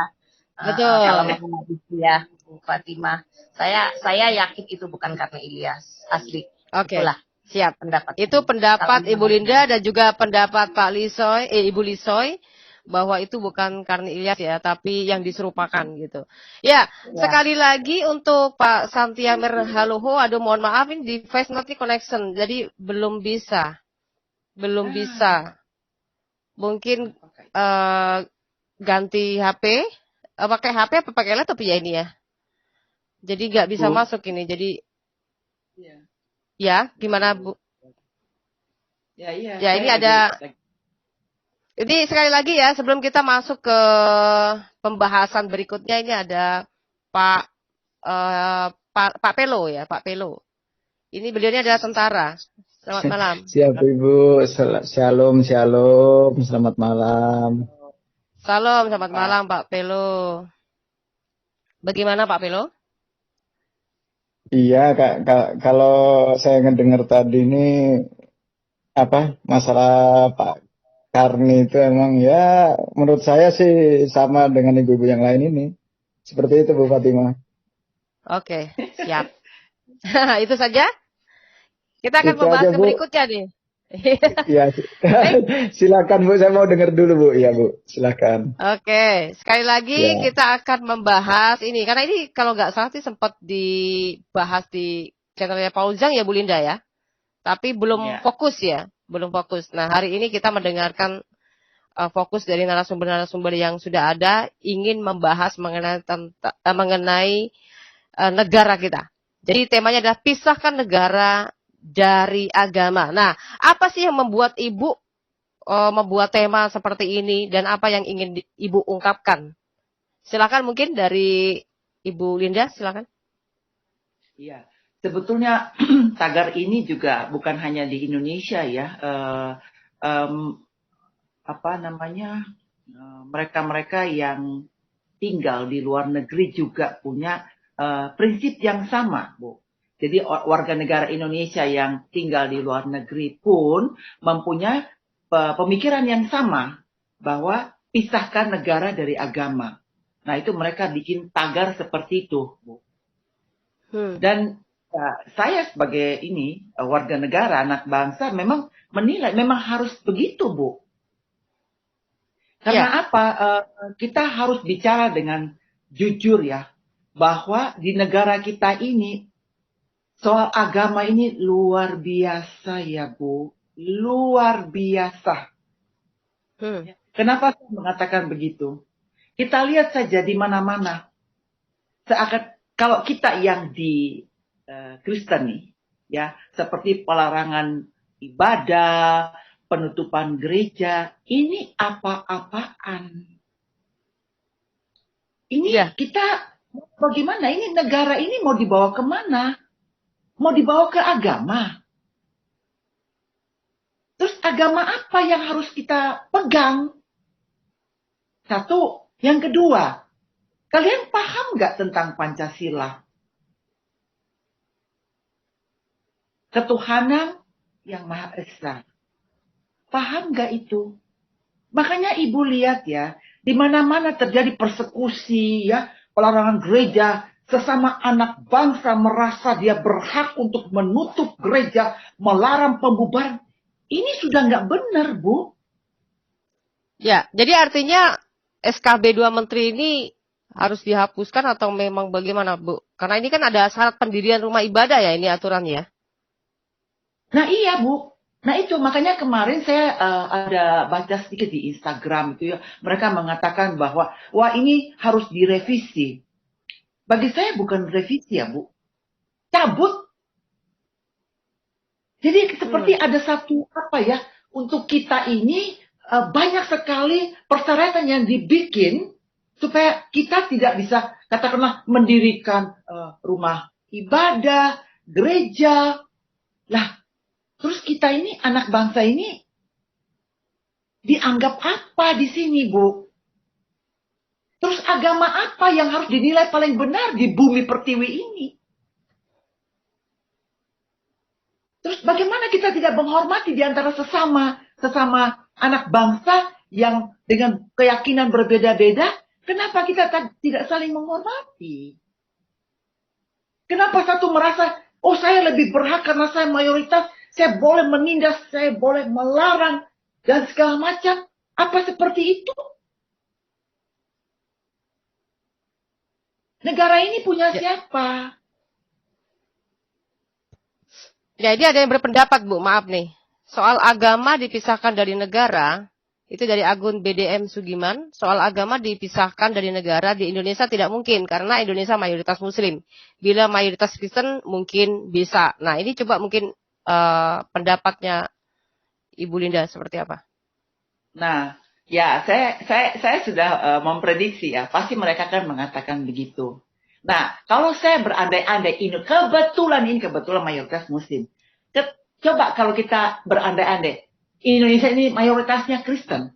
Betul. Kalau mengenai itu ya, Bu Fatimah, saya yakin itu bukan Karni Ilyas asli. Oke. Itulah Siap. pendapat. Itu pendapat Kalau Ibu Linda dan juga pendapat Pak Lisoy, Ibu Lisoy, bahwa itu bukan Karni Ilyas ya, tapi yang diserupakan gitu. Ya, sekali lagi untuk Pak Santiamer Haloho, aduh mohon maaf ini di Face Note Connection, jadi belum bisa. Mungkin ganti HP, pakai HP apa pakai laptop ya ini ya? Jadi nggak bisa masuk ini, jadi ya gimana Bu? Ya ini ada. Ini sekali lagi ya, sebelum kita masuk ke pembahasan berikutnya, ini ada Pak Pelo ya, Pak Pelo. Ini beliaunya adalah tentara. Selamat malam. Siap Ibu, shalom, selamat malam. Salam, selamat malam Pak Pelo. Bagaimana Pak Pelo? Iya, kalau saya ngedengar tadi ini masalah Pak Karni itu emang ya menurut saya sih sama dengan ibu-ibu yang lain ini. Seperti itu Bu Fatimah. Oke, siap. Itu saja. Kita akan Itu membahas aja, ke Bu. berikutnya nih. Iya, silakan Bu, saya mau dengar dulu Bu. Iya Bu, silakan. Oke, sekali lagi Ya. kita akan membahas ini. Karena ini kalau nggak salah sih sempat dibahas di channelnya Paul Zhang ya Bu Linda ya. Tapi belum fokus ya, belum fokus. Nah hari ini kita mendengarkan fokus dari narasumber-narasumber yang sudah ada, ingin membahas mengenai negara kita. Jadi temanya adalah pisahkan negara dari agama. Nah, apa sih yang membuat Ibu membuat tema seperti ini dan apa yang ingin Ibu ungkapkan? Silakan mungkin dari Ibu Linda, silakan. Iya, sebetulnya tagar ini juga bukan hanya di Indonesia ya. Mereka-mereka yang tinggal di luar negeri juga punya prinsip yang sama, Bu. Jadi warga negara Indonesia yang tinggal di luar negeri pun mempunyai pemikiran yang sama bahwa pisahkan negara dari agama. Nah itu mereka bikin tagar seperti itu, Bu. Dan saya sebagai warga negara, anak bangsa memang menilai memang harus begitu, Bu. Karena apa? Kita harus bicara dengan jujur ya, bahwa di negara kita ini soal agama ini luar biasa ya Bu, luar biasa. Kenapa saya mengatakan begitu? Kita lihat saja di mana-mana. Kalau kita yang di Kristen nih, ya seperti pelarangan ibadah, penutupan gereja, ini apa-apaan? Ini kita bagaimana? Ini negara ini mau dibawa kemana? Mau dibawa ke agama. Terus agama apa yang harus kita pegang? Satu. Yang kedua, kalian paham nggak tentang Pancasila? Ketuhanan yang Maha Esa. Paham nggak itu? Makanya Ibu lihat ya, di mana-mana terjadi persekusi ya, pelarangan gereja, sesama anak bangsa merasa dia berhak untuk menutup gereja, melarang pembubaran. Ini sudah nggak benar, Bu. Ya, jadi artinya SKB 2 Menteri ini harus dihapuskan atau memang bagaimana, Bu? Karena ini kan ada syarat pendirian rumah ibadah ya, ini aturannya. Nah iya, Bu. Nah itu makanya kemarin saya ada baca sedikit di Instagram itu ya, mereka mengatakan bahwa wah ini harus direvisi. Bagi saya bukan revisi ya Bu, cabut. Jadi seperti ada satu apa ya, untuk kita ini banyak sekali persyaratan yang dibikin supaya kita tidak bisa katakanlah mendirikan rumah ibadah, gereja. Lah, terus kita ini anak bangsa ini dianggap apa di sini, Bu? Terus agama apa yang harus dinilai paling benar di bumi pertiwi ini? Terus bagaimana kita tidak menghormati di antara sesama anak bangsa yang dengan keyakinan berbeda-beda? Kenapa kita tidak saling menghormati? Kenapa satu merasa, oh saya lebih berhak karena saya mayoritas, saya boleh menindas, saya boleh melarang, dan segala macam. Apa seperti itu? Negara ini punya siapa? Jadi ada yang berpendapat, Bu, maaf nih. Soal agama dipisahkan dari negara, itu dari akun BDM Sugiman. Soal agama dipisahkan dari negara di Indonesia tidak mungkin, karena Indonesia mayoritas Muslim. Bila mayoritas Kristen mungkin bisa. Nah ini coba mungkin pendapatnya Ibu Linda seperti apa? Nah, ya saya sudah memprediksi ya, pasti mereka akan mengatakan begitu. Nah, kalau saya berandai-andai ini kebetulan mayoritas Muslim. Coba kalau kita berandai-andai, Indonesia ini mayoritasnya Kristen.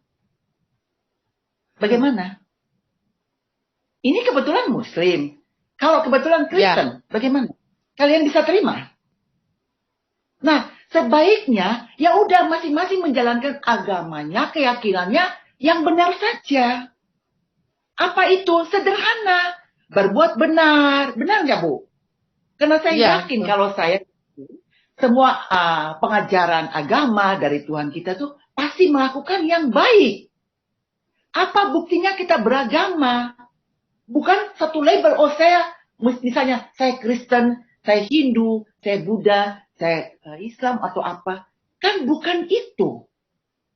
Bagaimana? Ini kebetulan Muslim. Kalau kebetulan Kristen, bagaimana? Kalian bisa terima? Nah, sebaiknya ya udah masing-masing menjalankan agamanya, keyakinannya yang benar saja. Apa itu? Sederhana. Berbuat benar. Benar nggak, Bu? Karena saya yakin kalau saya semua pengajaran agama dari Tuhan kita tuh pasti melakukan yang baik. Apa buktinya kita beragama? Bukan satu label, oh saya, misalnya saya Kristen, saya Hindu, saya Buddha, saya Islam atau apa. Kan bukan itu.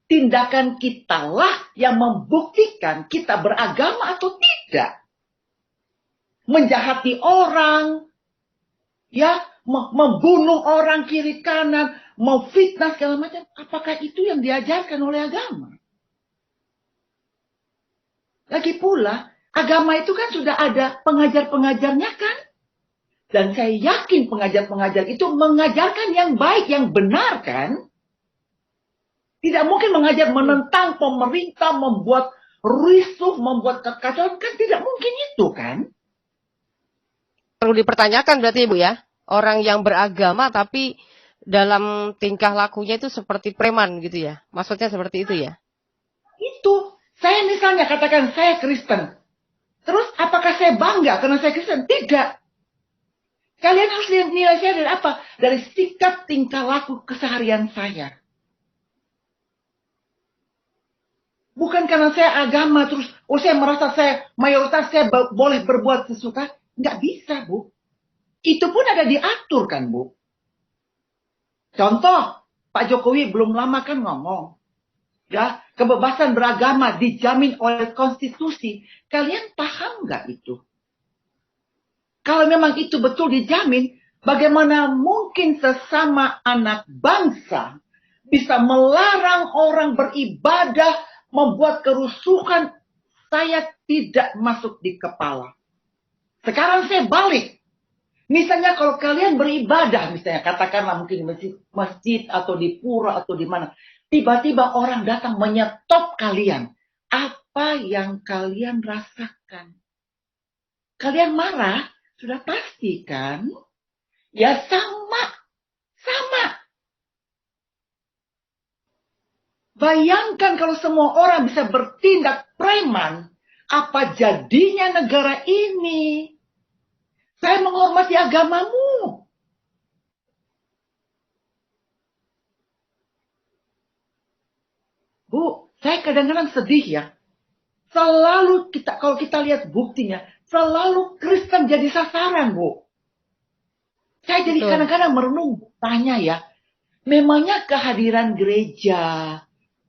Tindakan kitalah yang membuktikan kita beragama atau tidak. Menjahati orang, ya, membunuh orang kiri kanan, memfitnah segala macam. Apakah itu yang diajarkan oleh agama? Lagi pula, agama itu kan sudah ada pengajar-pengajarnya kan? Dan saya yakin pengajar-pengajar itu mengajarkan yang baik, yang benar kan? Tidak mungkin mengajar menentang pemerintah, membuat risuh, membuat kekacauan. Kan tidak mungkin itu kan? Perlu dipertanyakan berarti Ibu ya. Orang yang beragama tapi dalam tingkah lakunya itu seperti preman gitu ya. Maksudnya seperti itu ya? Itu. Saya misalnya katakan saya Kristen. Terus apakah saya bangga karena saya Kristen? Tidak. Kalian harus nilai saya dari apa? Dari sikap tingkah laku keseharian saya. Bukan karena saya agama terus, oh saya merasa saya mayoritas saya boleh berbuat sesuka. Nggak bisa, Bu. Itu pun ada diatur kan, Bu. Contoh, Pak Jokowi belum lama kan ngomong. Ya, kebebasan beragama dijamin oleh konstitusi. Kalian paham nggak itu? Kalau memang itu betul dijamin, bagaimana mungkin sesama anak bangsa bisa melarang orang beribadah, membuat kerusuhan? Saya tidak masuk di kepala. Sekarang saya balik. Misalnya kalau kalian beribadah, misalnya katakanlah mungkin di masjid atau di pura atau di mana. Tiba-tiba orang datang menyetop kalian. Apa yang kalian rasakan? Kalian marah? Sudah pasti kan? Ya sama. Sama. Bayangkan kalau semua orang bisa bertindak preman. Apa jadinya negara ini? Saya menghormati agamamu. Bu, saya kadang-kadang sedih ya. Selalu kalau kita lihat buktinya, selalu Kristen jadi sasaran, Bu. Saya jadi kadang-kadang merenung, tanya ya. Memangnya kehadiran gereja,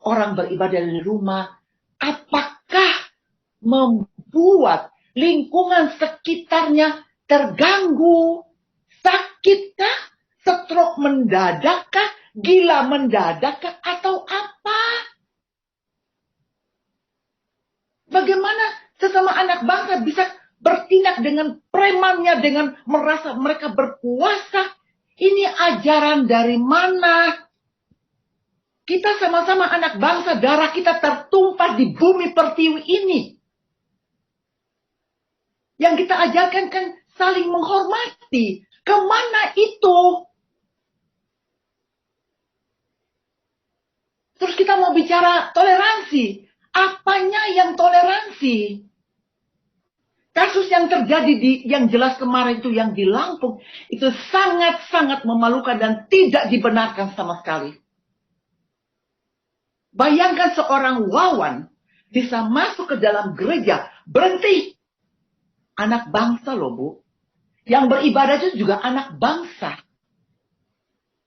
orang beribadah di rumah, apakah membuat lingkungan sekitarnya terganggu? Sakitkah? Stroke mendadakkah? Gila mendadakkah? Atau apa? Bagaimana sesama anak bangsa bisa bertindak dengan premannya, dengan merasa mereka berkuasa? Ini ajaran dari mana? Kita sama-sama anak bangsa, darah kita tertumpah di bumi pertiwi ini. Yang kita ajarkan kan saling menghormati. Kemana itu? Terus kita mau bicara toleransi. Apanya yang toleransi? Kasus yang terjadi yang jelas kemarin itu yang di Lampung, itu sangat-sangat memalukan dan tidak dibenarkan sama sekali. Bayangkan seorang Wawan bisa masuk ke dalam gereja, berhenti. Anak bangsa loh, Bu. Yang beribadah itu juga anak bangsa.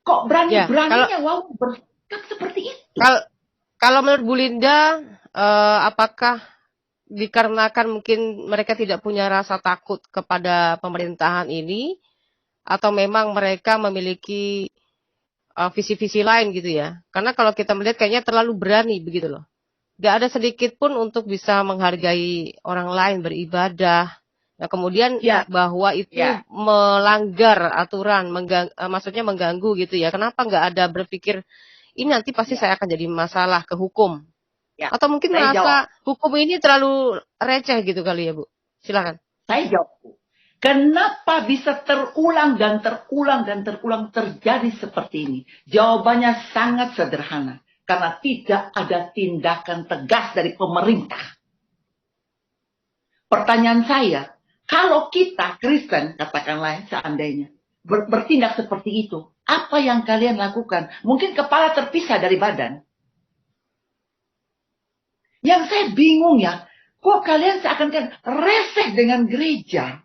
Kok berani-beraninya Wawan bersikap seperti itu? Kalau menurut Bu Linda, apakah dikarenakan mungkin mereka tidak punya rasa takut kepada pemerintahan ini, atau memang mereka memiliki visi-visi lain gitu ya? Karena kalau kita melihat kayaknya terlalu berani begitu loh. Gak ada sedikit pun untuk bisa menghargai orang lain beribadah. Nah, kemudian bahwa itu melanggar aturan, maksudnya mengganggu gitu ya. Kenapa nggak ada berpikir ini nanti pasti saya akan jadi masalah ke hukum? Atau mungkin merasa hukum ini terlalu receh gitu kali ya, Bu? Silakan. Saya jawab, Bu. Kenapa bisa terulang dan terulang dan terulang terjadi seperti ini? Jawabannya sangat sederhana. Karena tidak ada tindakan tegas dari pemerintah. Pertanyaan saya, kalau kita Kristen, katakanlah seandainya, bertindak seperti itu, apa yang kalian lakukan? Mungkin kepala terpisah dari badan. Yang saya bingung ya, kok kalian seakan-akan reseh dengan gereja?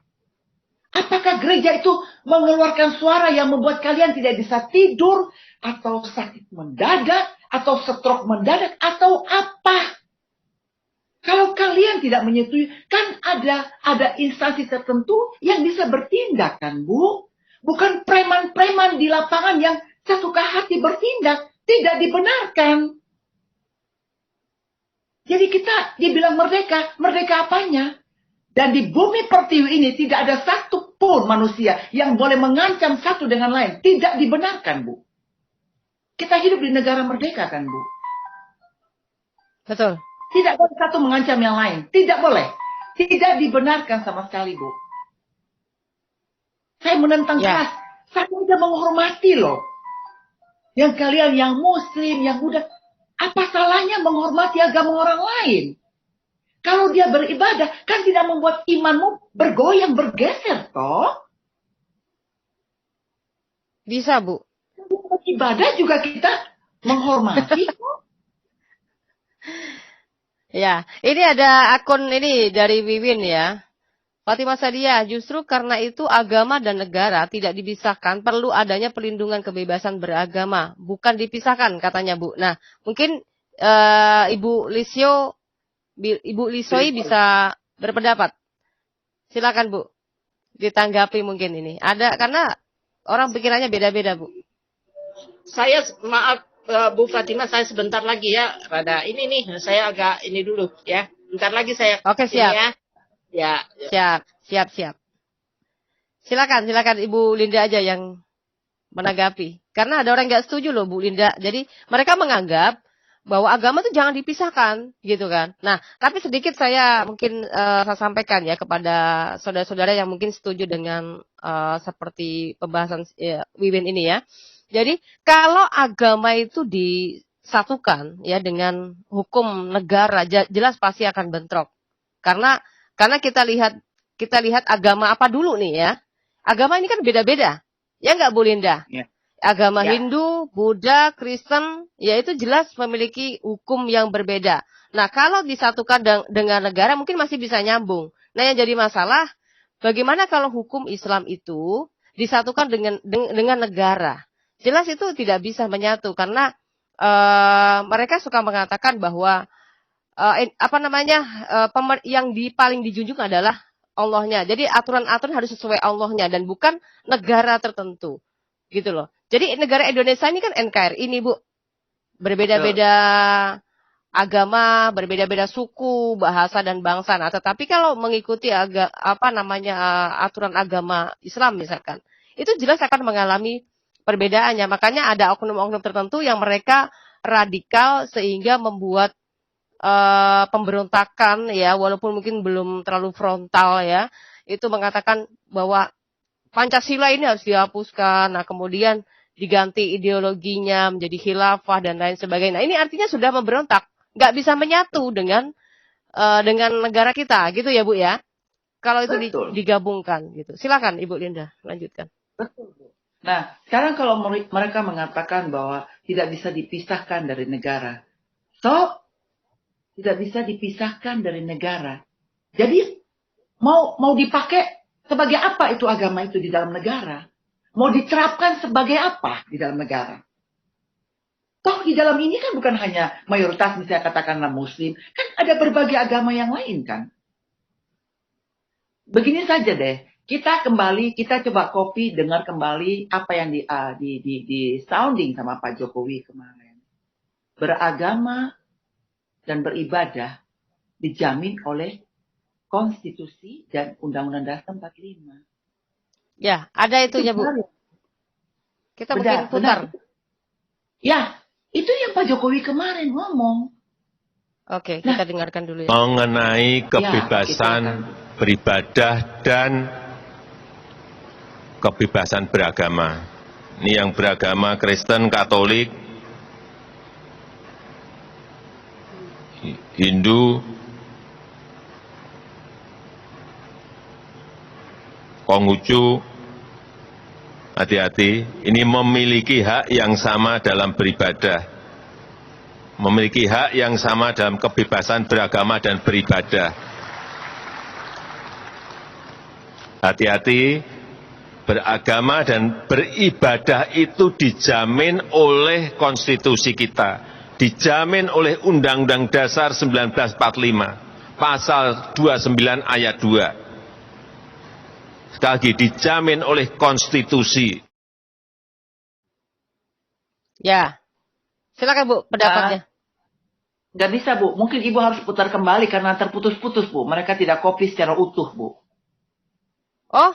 Apakah gereja itu mengeluarkan suara yang membuat kalian tidak bisa tidur, atau sakit mendadak, atau stroke mendadak, atau apa? Kalau kalian tidak menyetujui, kan ada instansi tertentu yang bisa bertindak kan, Bu? Bukan preman-preman di lapangan yang sesuka hati bertindak, tidak dibenarkan. Jadi kita dibilang merdeka, merdeka apanya? Dan di bumi pertiwi ini tidak ada satu pun manusia yang boleh mengancam satu dengan lain. Tidak dibenarkan, Bu. Kita hidup di negara merdeka kan, Bu? Betul. Tidak boleh satu mengancam yang lain. Tidak boleh. Tidak dibenarkan sama sekali, Bu. Saya menentang keras. Saya sudah menghormati loh. Yang kalian yang muslim, yang Buddha. Apa salahnya menghormati agama orang lain? Kalau dia beribadah, kan tidak membuat imanmu bergoyang, bergeser, toh? Bisa, Bu. Beribadah juga kita menghormati. Ya, ini ada akun ini dari Wiwin ya. Fatimah Sadia, justru karena itu agama dan negara tidak dipisahkan, perlu adanya pelindungan kebebasan beragama, bukan dipisahkan katanya, Bu. Nah, mungkin Ibu Lisoi bisa berpendapat. Silakan, Bu. Ditanggapi mungkin ini. Ada karena orang pikirannya beda-beda, Bu. Saya maaf Bu Fatimah, saya sebentar lagi ya. Rada ini nih, saya agak ini dulu ya. Bentar lagi saya. Oke, siap. Ya. Siap. Silakan Ibu Linda aja yang menanggapi. Karena ada orang nggak setuju loh, Bu Linda. Jadi mereka menganggap bahwa agama itu jangan dipisahkan, gitu kan. Nah, tapi sedikit saya mungkin saya sampaikan ya kepada saudara-saudara yang mungkin setuju dengan seperti pembahasan Wiwin ini ya. Jadi kalau agama itu disatukan ya dengan hukum negara, jelas pasti akan bentrok. Karena kita lihat agama apa dulu nih ya. Agama ini kan beda-beda. Ya nggak, Bu Linda? Ya. Agama Hindu, Buddha, Kristen, ya itu jelas memiliki hukum yang berbeda. Nah, kalau disatukan dengan negara mungkin masih bisa nyambung. Nah, yang jadi masalah, bagaimana kalau hukum Islam itu disatukan dengan negara? Jelas itu tidak bisa menyatu karena mereka suka mengatakan bahwa yang paling dijunjung adalah Allahnya. Jadi aturan-aturan harus sesuai Allahnya dan bukan negara tertentu. Gitu loh. Jadi negara Indonesia ini kan NKRI ini, Bu. Berbeda-beda agama, berbeda-beda suku, bahasa dan bangsa. Nah, tetapi kalau mengikuti aturan agama Islam misalkan, itu jelas akan mengalami perbedaannya. Makanya ada oknum-oknum tertentu yang mereka radikal sehingga membuat pemberontakan ya, walaupun mungkin belum terlalu frontal ya, itu mengatakan bahwa Pancasila ini harus dihapuskan. Nah, kemudian diganti ideologinya menjadi khilafah dan lain sebagainya. Nah, ini artinya sudah memberontak, nggak bisa menyatu dengan negara kita, gitu ya Bu ya. Kalau itu digabungkan, gitu. Silakan Ibu Linda, lanjutkan. Betul, Bu. Nah, sekarang kalau mereka mengatakan bahwa tidak bisa dipisahkan dari negara, tidak bisa dipisahkan dari negara. Jadi mau dipakai sebagai apa itu agama itu di dalam negara? Mau diterapkan sebagai apa di dalam negara? Toh di dalam ini kan bukan hanya mayoritas misalnya katakanlah Muslim, kan ada berbagai agama yang lain kan. Begini saja deh, kita coba copy, dengar kembali apa yang di sounding sama Pak Jokowi kemarin. Beragama dan beribadah dijamin oleh konstitusi dan Undang-Undang Dasar 45. Ya, ada itunya Bu. Kita mungkin putar. Ya, itu yang Pak Jokowi kemarin ngomong. Oke, kita dengarkan dulu ya. Mengenai kebebasan beribadah dan kebebasan beragama. Ini yang beragama Kristen, Katolik, Hindu, Konghucu, hati-hati, ini memiliki hak yang sama dalam beribadah, memiliki hak yang sama dalam kebebasan beragama dan beribadah. Hati-hati, beragama dan beribadah itu dijamin oleh konstitusi kita, dijamin oleh Undang-Undang Dasar 1945, pasal 29 ayat 2. Sekali lagi, dijamin oleh konstitusi. Ya, silakan Bu, pendapatnya. Nggak bisa Bu, mungkin Ibu harus putar kembali karena terputus-putus Bu. Mereka tidak copy secara utuh Bu. Oh?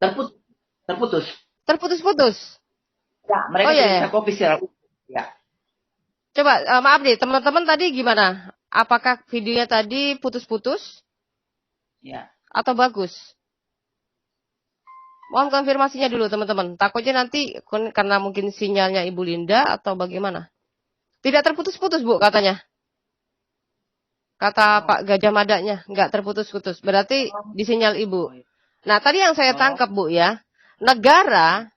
Terputus. Terputus-putus? Ya, mereka tidak bisa copy secara utuh. Ya. Coba, maaf nih, teman-teman tadi gimana? Apakah videonya tadi putus-putus? Ya. Atau bagus? Mohon konfirmasinya dulu teman-teman. Takutnya nanti karena mungkin sinyalnya Ibu Linda atau bagaimana. Tidak terputus-putus Bu katanya. Kata Pak Gajah Madanya, nggak terputus-putus. Berarti di sinyal Ibu. Nah tadi yang saya tangkap Bu ya, negara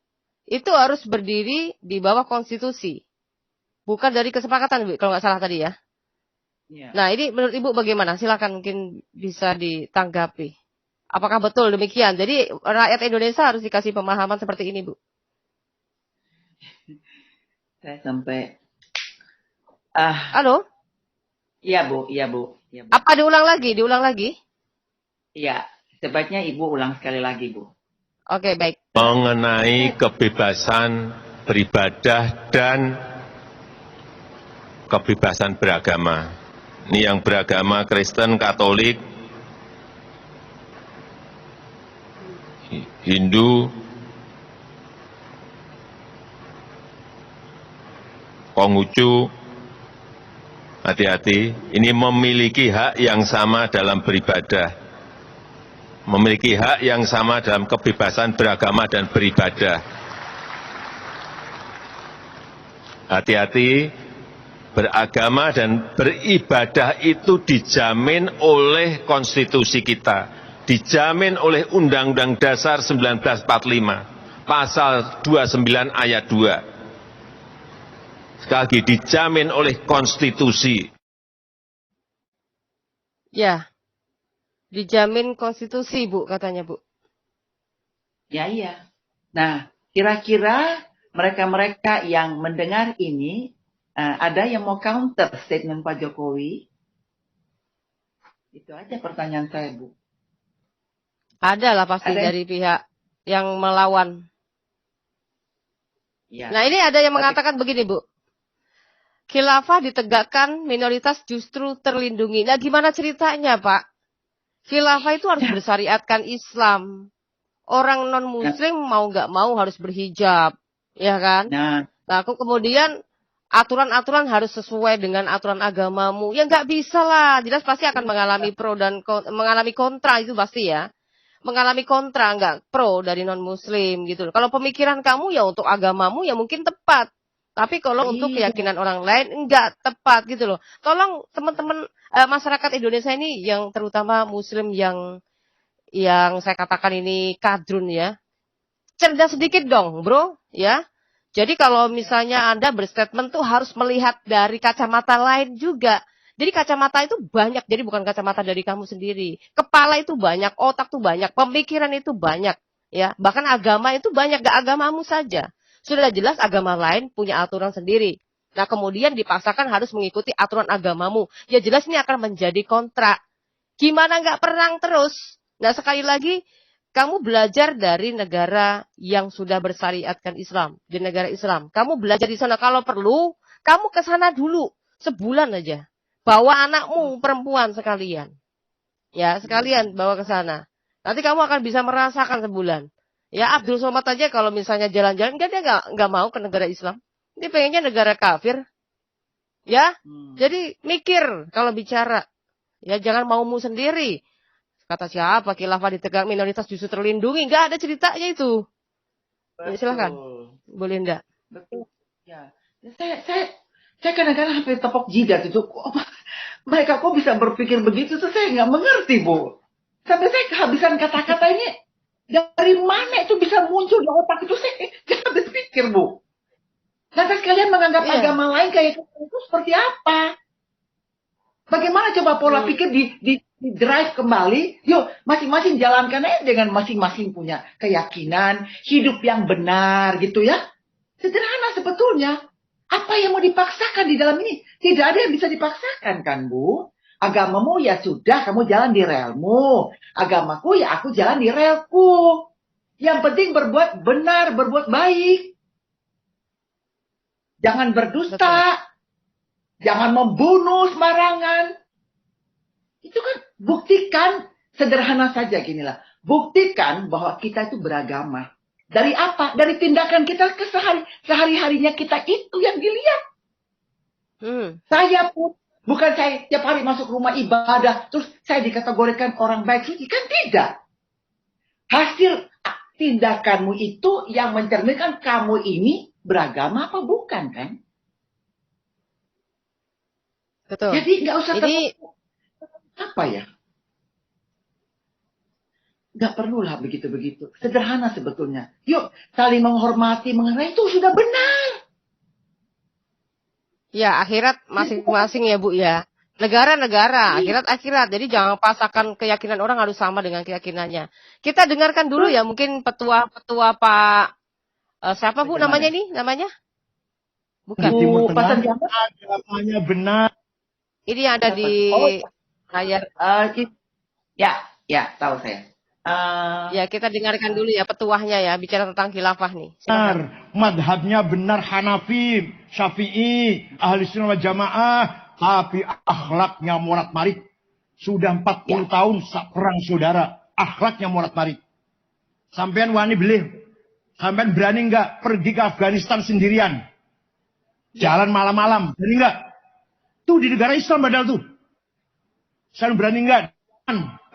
itu harus berdiri di bawah konstitusi. Bukan dari kesepakatan Bu, kalau nggak salah tadi ya. Nah ini menurut Ibu bagaimana? Silakan mungkin bisa ditanggapi. Apakah betul demikian? Jadi rakyat Indonesia harus dikasih pemahaman seperti ini, Bu. Saya sampai. Halo? Iya, Bu. Iya, Bu. Ya, Bu. Apa diulang lagi? Diulang lagi? Iya, sebaiknya Ibu ulang sekali lagi, Bu. Oke, baik. Mengenai kebebasan beribadah dan kebebasan beragama. Ini yang beragama Kristen, Katolik, Hindu, Konghucu, hati-hati, ini memiliki hak yang sama dalam beribadah, memiliki hak yang sama dalam kebebasan beragama dan beribadah. Hati-hati, beragama dan beribadah itu dijamin oleh konstitusi kita, dijamin oleh Undang-Undang Dasar 1945, pasal 29 ayat 2. Sekali lagi, dijamin oleh konstitusi. Ya, dijamin konstitusi Bu, katanya Bu. Ya, iya. Nah, kira-kira mereka-mereka yang mendengar ini, ada yang mau counter statement Pak Jokowi? Itu aja pertanyaan saya, Bu. Ada lah pasti Ada. dari pihak yang melawan. Ya. Nah, ini ada yang mengatakan begini, Bu. Khilafah ditegakkan, minoritas justru terlindungi. Nah, gimana ceritanya, Pak? Khilafah itu harus bersyariatkan Islam. Orang non-muslim mau nggak mau harus berhijab. Ya kan? Nah, Kemudian aturan-aturan harus sesuai dengan aturan agamamu. Ya nggak bisa lah. Jelas pasti akan mengalami pro dan mengalami kontra itu pasti ya. Mengalami kontra, nggak pro dari non-muslim gitu. Kalau pemikiran kamu ya untuk agamamu ya mungkin tepat. Tapi kalau untuk keyakinan orang lain enggak tepat gitu loh. Tolong teman-teman masyarakat Indonesia ini yang terutama muslim yang saya katakan ini kadrun ya. Cerdas sedikit dong, Bro, ya. Jadi kalau misalnya Anda berstatement tuh harus melihat dari kacamata lain juga. Jadi kacamata itu banyak, jadi bukan kacamata dari kamu sendiri. Kepala itu banyak, otak tuh banyak, pemikiran itu banyak, ya. Bahkan agama itu banyak, gak agamamu saja. Sudah jelas agama lain punya aturan sendiri. Nah, kemudian dipaksakan harus mengikuti aturan agamamu. Ya jelas ini akan menjadi kontra. Gimana nggak perang terus? Nah, sekali lagi, kamu belajar dari negara yang sudah bersyariatkan Islam. Di negara Islam. Kamu belajar di sana. Kalau perlu, kamu ke sana dulu. Sebulan aja. Bawa anakmu perempuan sekalian. Ya, sekalian bawa ke sana. Nanti kamu akan bisa merasakan sebulan. Ya, Abdul Somad aja kalau misalnya jalan-jalan, dia nggak mau ke negara Islam. Dia pengennya negara kafir. Ya, jadi mikir kalau bicara. Ya, jangan maumu sendiri. Kata siapa, khilafah ditegak, minoritas justru terlindungi. Nggak ada ceritanya itu. Ya, silakan, boleh enggak? Betul. Ya, saya kadang-kadang hampir tepok jidat itu. Mereka kok bisa berpikir begitu? Tuh saya nggak mengerti, Bu. Sampai saya kehabisan kata-kata ini. Dari mana itu bisa muncul di otak itu? Saya nggak habis pikir, Bu. Lantas kalian menganggap agama lain kayak itu seperti apa? Bagaimana coba pola pikir di drive kembali? Yuk, masing-masing jalankan aja dengan masing-masing punya keyakinan, hidup yang benar gitu ya. Sederhana sebetulnya. Apa yang mau dipaksakan di dalam ini? Tidak ada yang bisa dipaksakan kan, Bu? Agamamu ya sudah, kamu jalan di relmu. Agamaku ya aku jalan di relku. Yang penting berbuat benar, berbuat baik. Jangan berdusta. Betul. Jangan membunuh sembarangan. Itu kan buktikan, sederhana saja ginilah. Buktikan bahwa kita itu beragama. Dari apa? Dari tindakan kita sehari-harinya kita itu yang dilihat. Saya pun, bukan saya tiap hari masuk rumah ibadah, terus saya dikategorikan orang baik suci. Kan tidak. Hasil tindakanmu itu yang mencerminkan kamu ini beragama apa bukan kan? Betul. Jadi nggak usah apa ya? Nggak perlulah begitu-begitu. Sederhana sebetulnya. Yuk, saling menghormati, mengenai itu sudah benar. Ya, akhirat masing-masing ya, Bu ya. Negara-negara, akhirat-akhirat. Jadi jangan pasangkan keyakinan orang harus sama dengan keyakinannya. Kita dengarkan dulu ya, mungkin petua Pak siapa Bu namanya nih? Namanya? Bukan. Di Timur Tengah agamanya benar. Ini yang ada di layar. Ya, tahu saya. Ya, kita dengarkan dulu ya petuahnya ya, bicara tentang khilafah nih. Benar, madhabnya benar Hanafi, Syafi'i, Ahli Sunnah wal Jamaah, tapi akhlaknya morat-marit. Sudah 40 tahun perang saudara, akhlaknya morat-marit. Sampean wani beli, sampean berani nggak pergi ke Afghanistan sendirian? Jalan malam-malam, berani nggak? Tuh di negara Islam padahal tuh. Saya berani nggak?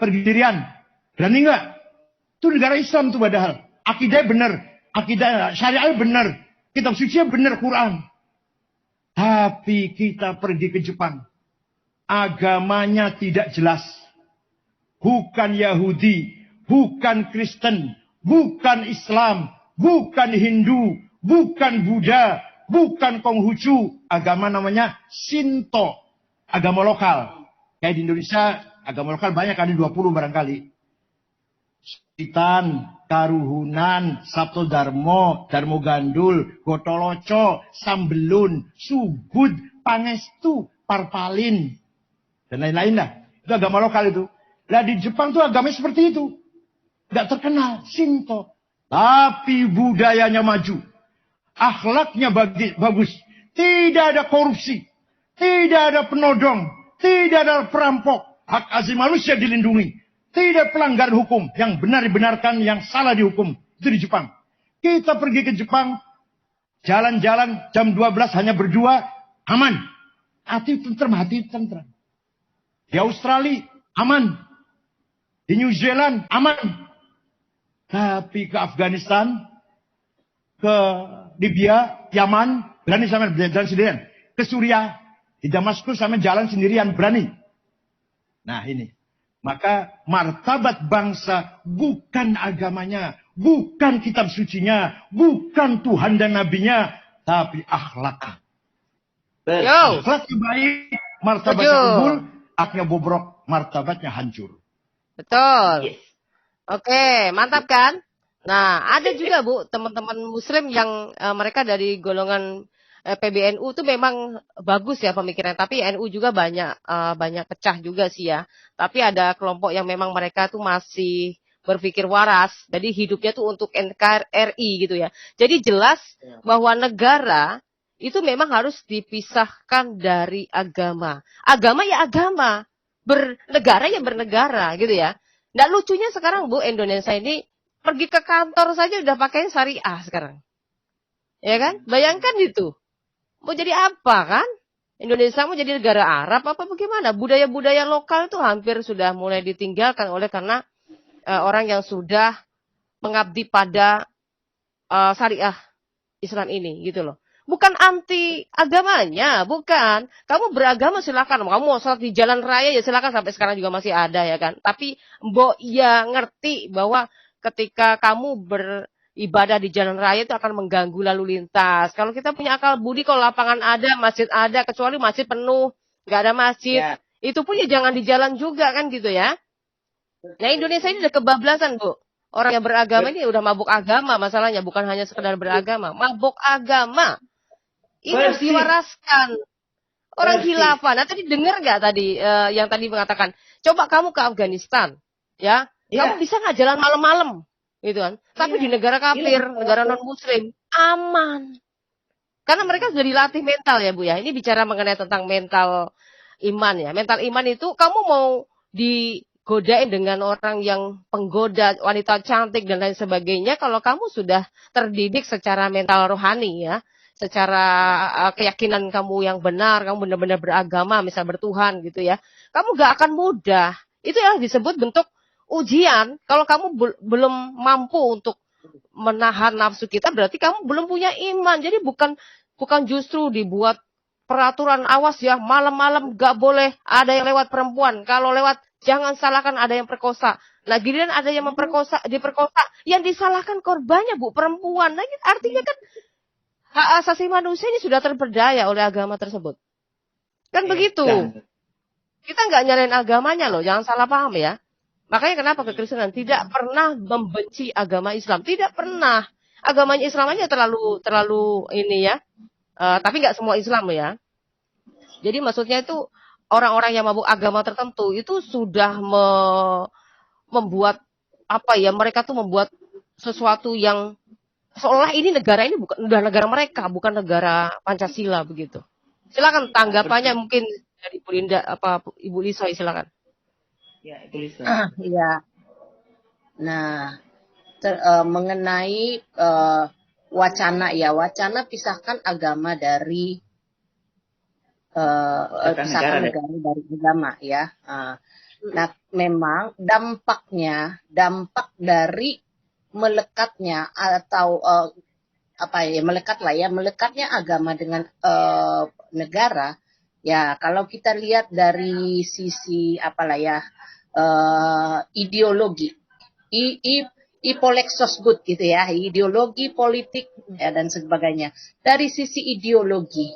Pergi sendirian. Berani nggak? Itu negara Islam tuh padahal. Akidah benar. Akidah syariah benar. Kitab suci benar Quran. Tapi kita pergi ke Jepang. Agamanya tidak jelas. Bukan Yahudi. Bukan Kristen. Bukan Islam. Bukan Hindu. Bukan Buddha. Bukan Konghucu. Agama namanya Shinto. Agama lokal. Kayak di Indonesia agama lokal banyak. Ada 20 barangkali. Sitan, Karuhunan, Sabto Darmo, Darmo Gandul, Gotoloco, Sambelun, Subud, Pangestu, Parpalin, dan lain-lain lah. Itu agama lokal itu. Lah di Jepang tuh agamanya seperti itu. Gak terkenal, Shinto. Tapi budayanya maju. Akhlaknya bagus. Tidak ada korupsi. Tidak ada penodong. Tidak ada perampok. Hak asasi manusia dilindungi. Tidak pelanggaran hukum. Yang benar dibenarkan, yang salah dihukum. Itu di Jepang. Kita pergi ke Jepang. Jalan-jalan jam 12 hanya berdua. Aman. Hati tenteram. Di Australia aman. Di New Zealand aman. Tapi ke Afghanistan, ke Libya, Yaman, berani sama jalan sendirian. Ke Suriah, di Damaskus sama jalan sendirian, berani. Nah ini. Maka martabat bangsa bukan agamanya, bukan kitab sucinya, bukan Tuhan dan nabinya, tapi akhlaknya. Akhlaknya baik, martabatnya unggul, akhlaknya bobrok, martabatnya hancur. Betul. Oke, mantap kan? Nah, ada juga Bu, teman-teman Muslim yang mereka dari golongan PBNU itu memang bagus ya pemikiran, tapi NU juga banyak pecah juga sih ya. Tapi ada kelompok yang memang mereka tuh masih berpikir waras, jadi hidupnya tuh untuk NKRI gitu ya. Jadi jelas bahwa negara itu memang harus dipisahkan dari agama. Agama ya agama, bernegara ya bernegara gitu ya. Nah lucunya sekarang Bu, Indonesia ini pergi ke kantor saja udah pakai syariah sekarang. Ya kan? Bayangkan itu. Mau jadi apa kan? Indonesia mau jadi negara Arab apa bagaimana? Budaya-budaya lokal itu hampir sudah mulai ditinggalkan karena orang yang sudah mengabdi pada syariah Islam ini gitu loh. Bukan anti agamanya, bukan. Kamu beragama silakan. Kamu mau sholat di jalan raya ya silakan, sampai sekarang juga masih ada ya kan. Tapi mbok ya ngerti bahwa ketika kamu beribadah di jalan raya itu akan mengganggu lalu lintas. Kalau kita punya akal budi, kalau lapangan ada, masjid ada, kecuali masjid penuh, nggak ada masjid, itu pun ya jangan di jalan juga kan gitu ya. Nah Indonesia ini udah kebablasan Bu. Orang yang beragama ini udah mabuk agama masalahnya, bukan hanya sekedar beragama, mabuk agama. Ini harus diwaraskan. Orang khilafah. Nah tadi dengar nggak tadi yang tadi mengatakan, coba kamu ke Afghanistan, ya, kamu bisa nggak jalan malam-malam, gitu kan? Tapi di negara kafir, negara non Muslim, aman. Karena mereka sudah dilatih mental ya Bu ya. Ini bicara mengenai tentang mental iman ya. Mental iman itu kamu mau digodain dengan orang yang penggoda, wanita cantik dan lain sebagainya. Kalau kamu sudah terdidik secara mental rohani ya. Secara keyakinan kamu yang benar, kamu benar-benar beragama, misal bertuhan gitu ya, kamu gak akan mudah. Itu yang disebut bentuk ujian. Kalau kamu belum mampu untuk menahan nafsu kita, berarti kamu belum punya iman. Jadi bukan justru dibuat peraturan awas ya, malam-malam gak boleh ada yang lewat perempuan. Kalau lewat jangan salahkan ada yang perkosa. Nah giliran ada yang diperkosa, yang disalahkan korbannya Bu, perempuan. Nah artinya kan hak asasi manusia ini sudah terperdaya oleh agama tersebut. Kan begitu. Kita nggak nyalain agamanya loh, jangan salah paham ya. Makanya kenapa kekristenan tidak pernah membenci agama Islam. Tidak pernah. Agamanya Islam aja terlalu ini ya. Tapi nggak semua Islam ya. Jadi maksudnya itu orang-orang yang mabuk agama tertentu itu sudah membuat apa ya, mereka tuh membuat sesuatu yang seolah ini negara ini udah negara mereka, bukan negara Pancasila begitu. Silakan tanggapannya mungkin dari Bu Linda, Ibu Lisa, silakan. Ya, Ibu Lisa. Iya. Nah, mengenai wacana pisahkan agama dari pisahkan negara dari agama ya. Nah, memang dampak dari melekatnya atau melekatnya agama dengan negara ya, kalau kita lihat dari sisi ideologi ipolexosbud gitu ya, ideologi politik ya, dan sebagainya. Dari sisi ideologi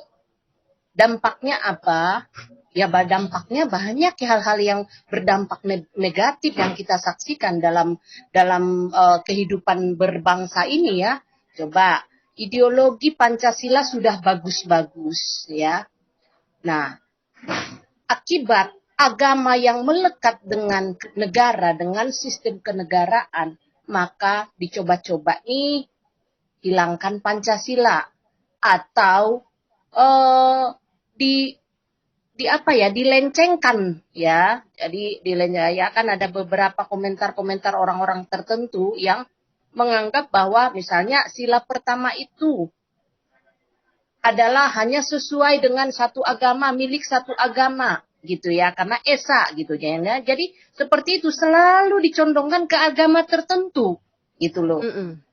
dampaknya apa? ya dampaknya banyak hal-hal yang berdampak negatif yang kita saksikan dalam kehidupan berbangsa ini ya. Coba ideologi Pancasila sudah bagus-bagus ya. Nah, akibat agama yang melekat dengan negara, dengan sistem kenegaraan, maka dicoba-coba nih hilangkan Pancasila atau dilencengkan ya. Jadi ya kan ada beberapa komentar-komentar orang-orang tertentu yang menganggap bahwa misalnya sila pertama itu adalah hanya sesuai dengan satu agama, milik satu agama gitu ya, karena esa gitu ya. Jadi seperti itu selalu dicondongkan ke agama tertentu gitu loh.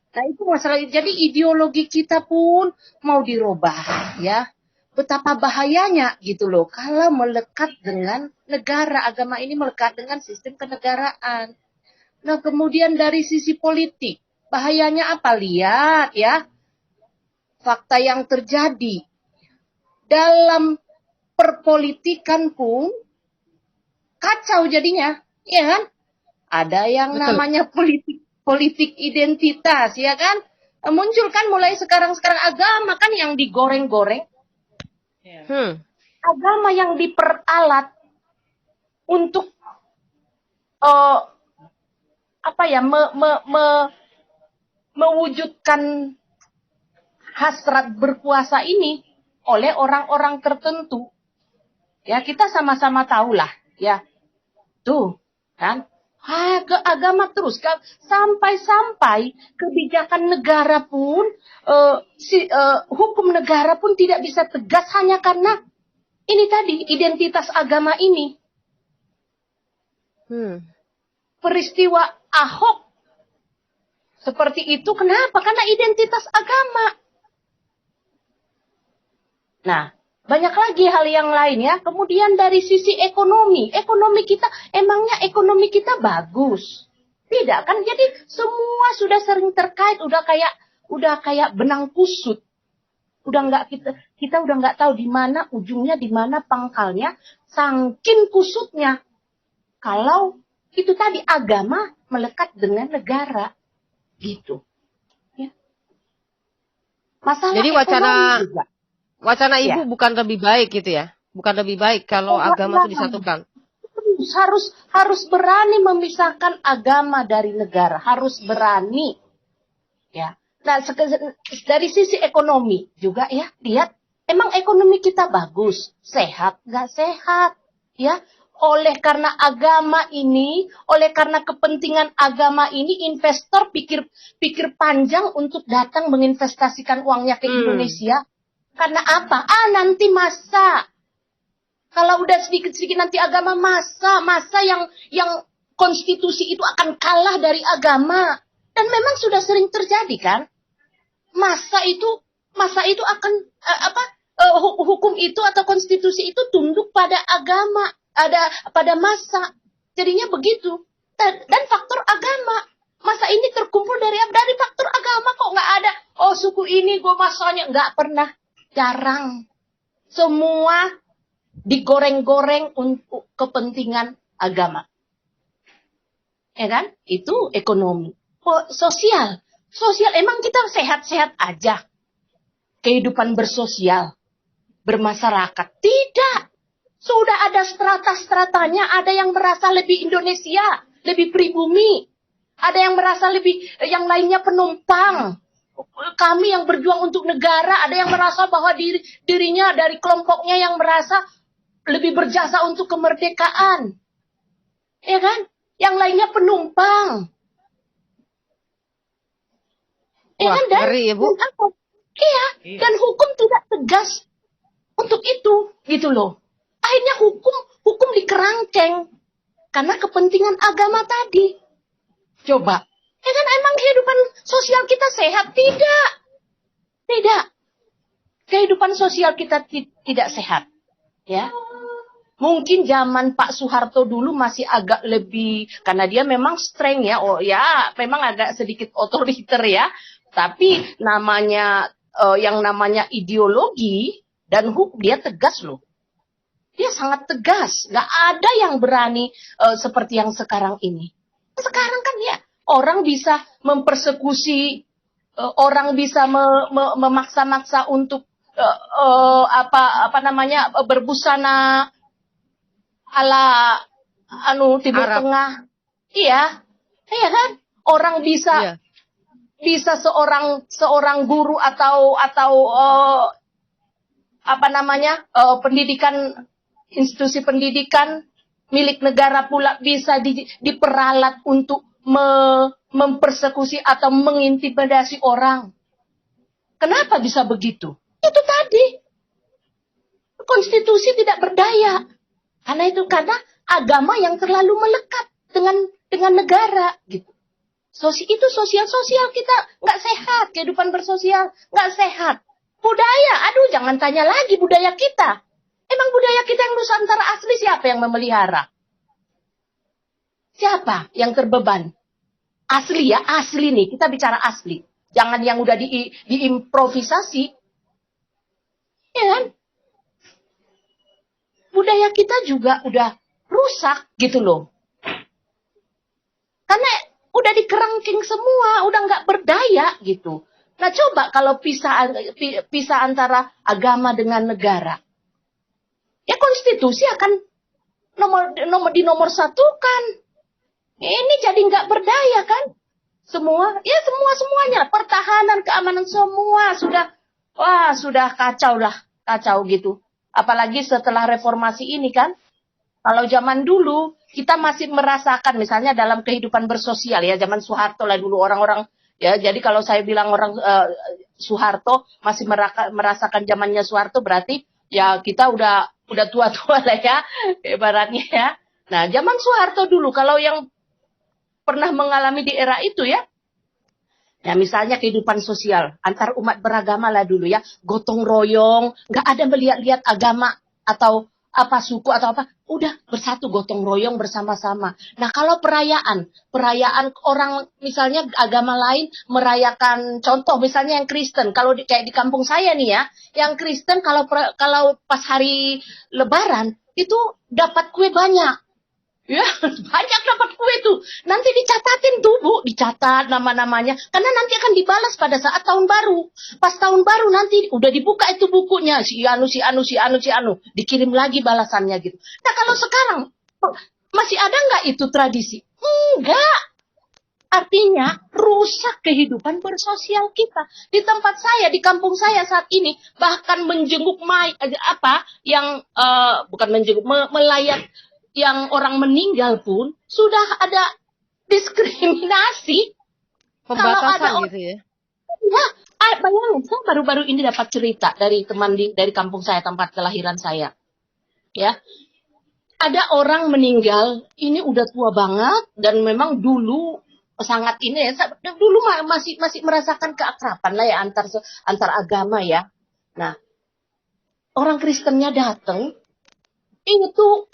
Nah itu masalah. Jadi ideologi kita pun mau dirubah ya. Betapa bahayanya gitu loh kalau melekat dengan negara, agama ini melekat dengan sistem kenegaraan. Nah kemudian dari sisi politik, bahayanya apa? Lihat ya, fakta yang terjadi dalam perpolitikan pun kacau jadinya, ya kan? Ada yang namanya politik identitas, ya kan? Muncul kan mulai sekarang agama kan yang digoreng-goreng. Agama yang diperalat untuk mewujudkan hasrat berkuasa ini oleh orang-orang tertentu. Ya, kita sama-sama tahulah, ya. Tuh, kan? Ke agama terus, sampai kebijakan negara pun, hukum negara pun tidak bisa tegas hanya karena ini tadi, identitas agama ini. Peristiwa Ahok seperti itu, kenapa? Karena identitas agama. Nah, banyak lagi hal yang lain ya. Kemudian dari sisi ekonomi kita, emangnya ekonomi kita bagus? Tidak kan? Jadi semua sudah sering terkait, udah kayak benang kusut. Kita udah nggak tahu di mana ujungnya, di mana pangkalnya, saking kusutnya. Kalau itu tadi agama melekat dengan negara, gitu. Ya. Masalah jadi wacana Ibu bukan lebih baik gitu ya? Bukan lebih baik kalau agama itu disatukan? Harus berani memisahkan agama dari negara. Harus berani. Ya. Nah, dari sisi ekonomi juga ya, lihat. Emang ekonomi kita bagus? Sehat? Nggak sehat? Ya. Oleh karena agama ini, oleh karena kepentingan agama ini, investor pikir panjang untuk datang menginvestasikan uangnya ke Indonesia. Karena apa? Nanti masa. Kalau udah sedikit-sedikit nanti agama masa yang konstitusi itu akan kalah dari agama. Dan memang sudah sering terjadi kan? Masa itu akan hukum itu atau konstitusi itu tunduk pada agama, pada masa. Jadinya begitu. Dan faktor agama. Masa ini terkumpul dari faktor agama kok nggak ada. Oh suku ini gue masanya nggak pernah. Jarang. Semua digoreng-goreng untuk kepentingan agama. Ya kan? Itu ekonomi. Sosial emang kita sehat-sehat aja. Kehidupan bersosial, bermasyarakat. Tidak. Sudah ada strata-stratanya. Ada yang merasa lebih Indonesia, lebih pribumi. Ada yang merasa yang lainnya penumpang. Kami yang berjuang untuk negara, ada yang merasa bahwa dirinya dari kelompoknya yang merasa lebih berjasa untuk kemerdekaan. Ya kan? Yang lainnya penumpang. Ya kan? Dan hukum tidak tegas untuk itu, gitu loh. Akhirnya hukum dikerangkeng karena kepentingan agama tadi. Coba. Ya kan emang kehidupan sosial kita sehat? Tidak. Kehidupan sosial kita tidak sehat. Ya. Mungkin zaman Pak Soeharto dulu masih agak lebih, karena dia memang strength ya. Oh ya, memang agak sedikit otoriter ya. Tapi yang namanya ideologi dan hukum dia tegas loh. dia sangat tegas. Nggak ada yang berani seperti yang sekarang ini. Sekarang kan ya orang bisa mempersekusi, orang bisa memaksa-maksa untuk berbusana ala Timur Arab. Tengah. Iya, iya kan? Orang bisa seorang guru atau pendidikan, institusi pendidikan milik negara pula bisa diperalat untuk mempersekusi atau mengintimidasi orang. Kenapa bisa begitu? Itu tadi. Konstitusi tidak berdaya. Karena agama yang terlalu melekat dengan negara gitu. Itu sosial kita nggak sehat, kehidupan bersosial nggak sehat. Budaya, jangan tanya lagi budaya kita. Emang budaya kita yang Nusantara asli siapa yang memelihara? Siapa yang terbeban? Asli ya, asli nih, kita bicara asli. Jangan yang udah diimprovisasi. Ya kan? Budaya kita juga udah rusak gitu loh. Karena udah dikerangking semua, udah nggak berdaya gitu. Nah coba kalau pisah antara agama dengan negara. Ya konstitusi akan nomor satukan. Ini jadi nggak berdaya kan? Semuanya. Pertahanan, keamanan semua sudah kacau gitu. Apalagi setelah reformasi ini kan. Kalau zaman dulu kita masih merasakan misalnya dalam kehidupan bersosial ya, zaman Soeharto lah dulu orang-orang ya. Jadi kalau saya bilang orang Soeharto masih merasakan zamannya Soeharto berarti ya kita udah tua-tua lah ya ibaratnya ya. Nah, zaman Soeharto dulu kalau yang pernah mengalami di era itu ya. Ya misalnya kehidupan sosial antar umat beragama lah dulu ya, gotong royong, nggak ada melihat-lihat agama atau apa suku atau apa, udah bersatu gotong royong bersama-sama. Nah kalau perayaan orang misalnya agama lain merayakan, contoh misalnya yang Kristen, kalau kayak di kampung saya nih ya, yang Kristen kalau pas hari Lebaran itu dapat kue banyak. Ya, banyak dapat kue tuh. Nanti dicatatin tuh, Bu, dicatat nama-namanya. Karena nanti akan dibalas pada saat tahun baru. Pas tahun baru nanti udah dibuka itu bukunya. Si anu. Dikirim lagi balasannya gitu. Nah, kalau sekarang masih ada nggak itu tradisi? Enggak. Artinya rusak kehidupan bersosial kita. Di tempat saya, di kampung saya saat ini, bahkan menjenguk melayat yang orang meninggal pun sudah ada diskriminasi. Pembatasan gitu ya. Ya, bayangin, saya baru-baru ini dapat cerita dari teman dari kampung saya, tempat kelahiran saya. Ya. Ada orang meninggal, ini udah tua banget dan memang dulu sangat ini ya, dulu masih merasakan keakraban lah ya antar agama ya. Nah, orang Kristennya datang, ini tuh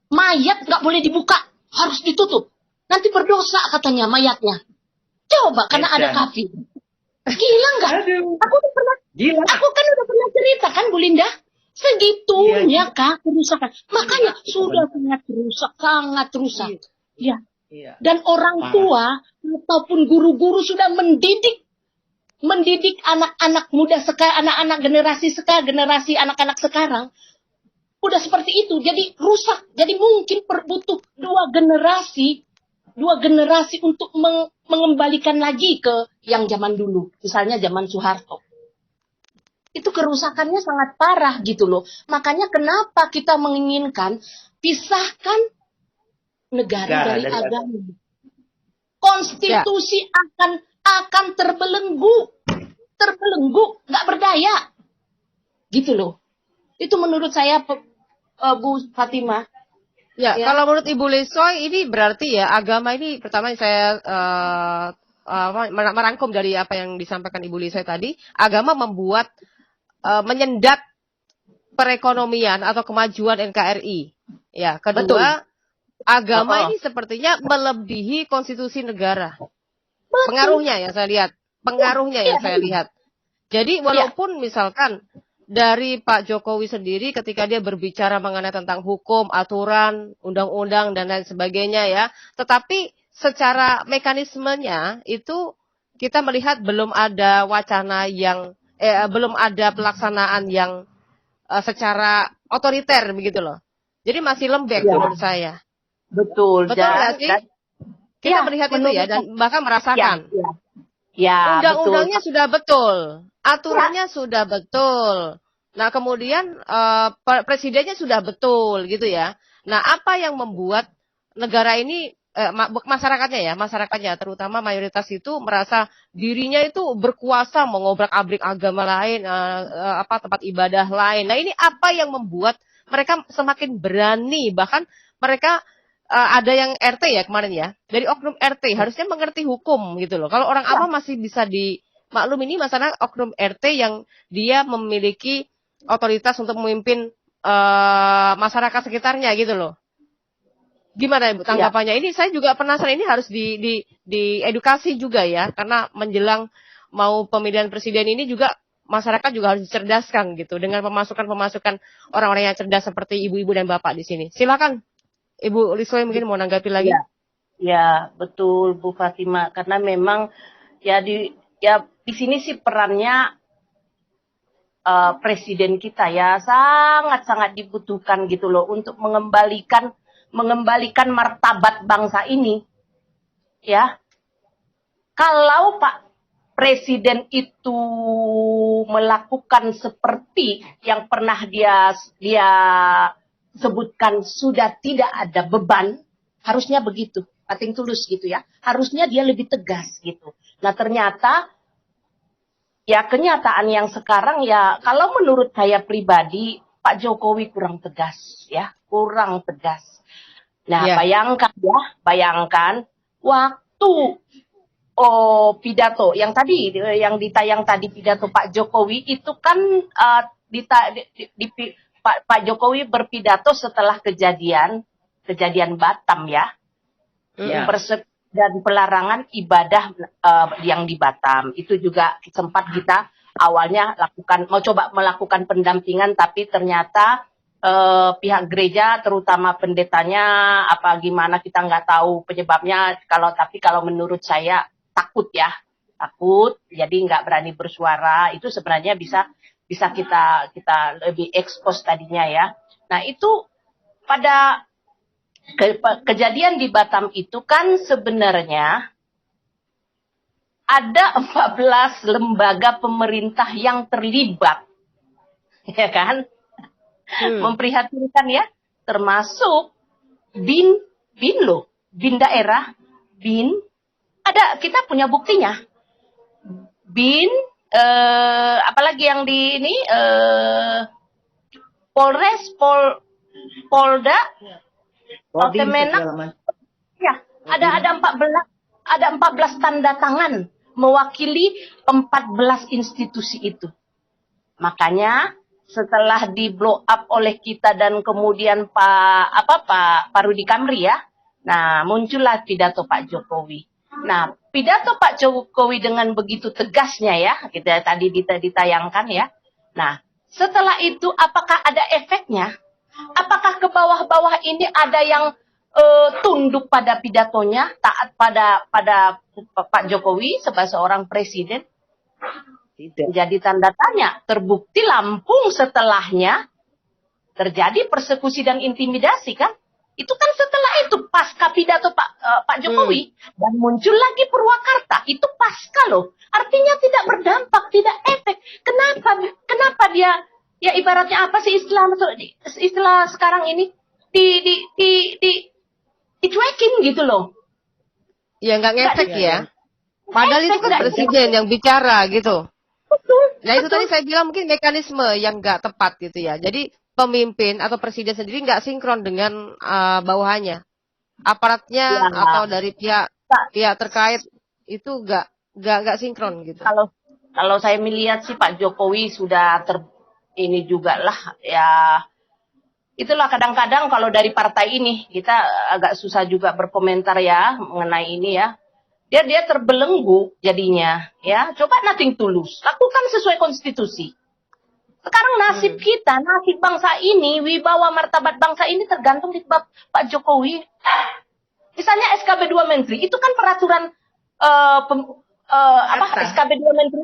mayat nggak boleh dibuka, harus ditutup. Nanti berdosa katanya mayatnya. Coba karena ada kafir. Gila nggak? Aku kan udah pernah cerita kan Bu Linda. Segitunya kah kerusakan. Makanya sudah sangat rusak. Ya. Dan orang tua ataupun guru-guru sudah mendidik anak-anak muda sekarang, anak-anak generasi anak-anak sekarang. Udah seperti itu, jadi rusak. Jadi mungkin butuh dua generasi untuk mengembalikan lagi ke yang zaman dulu. Misalnya zaman Soeharto. Itu kerusakannya sangat parah gitu loh. Makanya kenapa kita menginginkan pisahkan negara dari agama. Konstitusi akan terbelenggu, nggak berdaya. Gitu loh. Itu menurut saya, Bu Fatimah. Ya, kalau menurut Ibu Lesoy ini berarti ya agama ini pertama saya merangkum dari apa yang disampaikan Ibu Lesoy tadi, agama membuat menyendat perekonomian atau kemajuan NKRI. Ya, kedua, betul. Agama ini sepertinya melebihi konstitusi negara. Pengaruhnya yang saya lihat, Jadi walaupun misalkan dari Pak Jokowi sendiri ketika dia berbicara mengenai tentang hukum, aturan, undang-undang, dan lain sebagainya ya. Tetapi secara mekanismenya itu kita melihat belum ada wacana yang, belum ada pelaksanaan yang secara otoriter begitu loh. Jadi masih lembek Ya, menurut saya. betul. Betul nggak sih? Kita Ya, melihat itu ya, dan bahkan ya, merasakan. ya, betul. Undang-undangnya sudah betul, aturannya sudah betul. Nah, kemudian presidennya sudah betul gitu ya. Nah, apa yang membuat negara ini masyarakatnya terutama mayoritas itu merasa dirinya itu berkuasa mengobrak-abrik agama lain, tempat ibadah lain. Nah, ini apa yang membuat mereka semakin berani, bahkan mereka ada yang RT ya kemarin ya, dari oknum RT harusnya mengerti hukum gitu loh. Kalau orang awam masih bisa dimaklum, ini masalah oknum RT yang dia memiliki otoritas untuk memimpin masyarakat sekitarnya gitu loh. Gimana Ibu tanggapannya? Ini saya juga penasaran, ini harus diedukasi juga ya, karena menjelang mau pemilihan presiden ini juga masyarakat juga harus dicerdaskan gitu dengan pemasukan orang-orang yang cerdas seperti ibu-ibu dan bapak di sini. Silakan Ibu Liswe mungkin mau nanggapi lagi. Ya, betul Bu Fatima, karena memang ya di sini sih perannya presiden kita ya sangat-sangat dibutuhkan gitu loh untuk mengembalikan martabat bangsa ini. Ya. Kalau Pak Presiden itu melakukan seperti yang pernah dia sebutkan, sudah tidak ada beban, harusnya begitu, nothing tulus gitu ya. Harusnya dia lebih tegas gitu. Nah, ternyata ya kenyataan yang sekarang ya, kalau menurut saya pribadi Pak Jokowi kurang tegas ya, kurang tegas. Nah, bayangkan waktu pidato yang ditayang tadi pidato Pak Jokowi itu kan Pak Jokowi berpidato setelah kejadian Batam ya. Dan pelarangan ibadah yang di Batam. Itu juga sempat kita awalnya coba melakukan pendampingan, tapi ternyata pihak gereja terutama pendetanya gimana kita nggak tahu penyebabnya. Tapi kalau menurut saya takut, jadi nggak berani bersuara. Itu sebenarnya bisa kita lebih expose tadinya ya. Nah, itu pada kejadian di Batam itu kan sebenarnya ada 14 lembaga pemerintah yang terlibat, ya kan? Memprihatinkan ya, termasuk BIN daerah, BIN, kita punya buktinya. BIN, apalagi yang di ini, Polres, Polda, Kemenak, ya, ada 14 tanda tangan mewakili 14 institusi itu. Makanya setelah di blow up oleh kita dan kemudian Pak Rudi Kamri ya, nah muncullah pidato Pak Jokowi. Nah, pidato Pak Jokowi dengan begitu tegasnya ya, kita tadi ditayangkan ya. Nah, setelah itu apakah ada efeknya? Apakah ke bawah-bawah ini ada yang tunduk pada pidatonya, taat pada Pak Jokowi sebagai seorang presiden? Tidak. Jadi tanda tanya. Terbukti Lampung setelahnya terjadi persekusi dan intimidasi kan? Itu kan setelah itu pasca pidato Pak Jokowi dan muncul lagi Purwakarta. Itu pasca loh. Artinya tidak berdampak, tidak efek. Kenapa dia ya ibaratnya apa sih istilah sekarang ini dicuekin gitu loh. Ya nggak ngefek ya. Padahal itu kan presiden yang bicara gitu. Betul. Nah itu tadi saya bilang mungkin mekanisme yang nggak tepat gitu ya. Jadi pemimpin atau presiden sendiri nggak sinkron dengan bawahannya, aparatnya atau dari pihak terkait itu nggak sinkron gitu. Kalau saya melihat sih Pak Jokowi sudah ini juga lah ya. Itulah kadang-kadang kalau dari partai ini kita agak susah juga berkomentar ya mengenai ini ya. Dia terbelenggu jadinya ya. Coba nothing tulus, lakukan sesuai konstitusi. Sekarang nasib kita, nasib bangsa ini, wibawa martabat bangsa ini tergantung di Pak Jokowi. Misalnya SKB 2 Menteri, itu kan peraturan SKB 2 Menteri,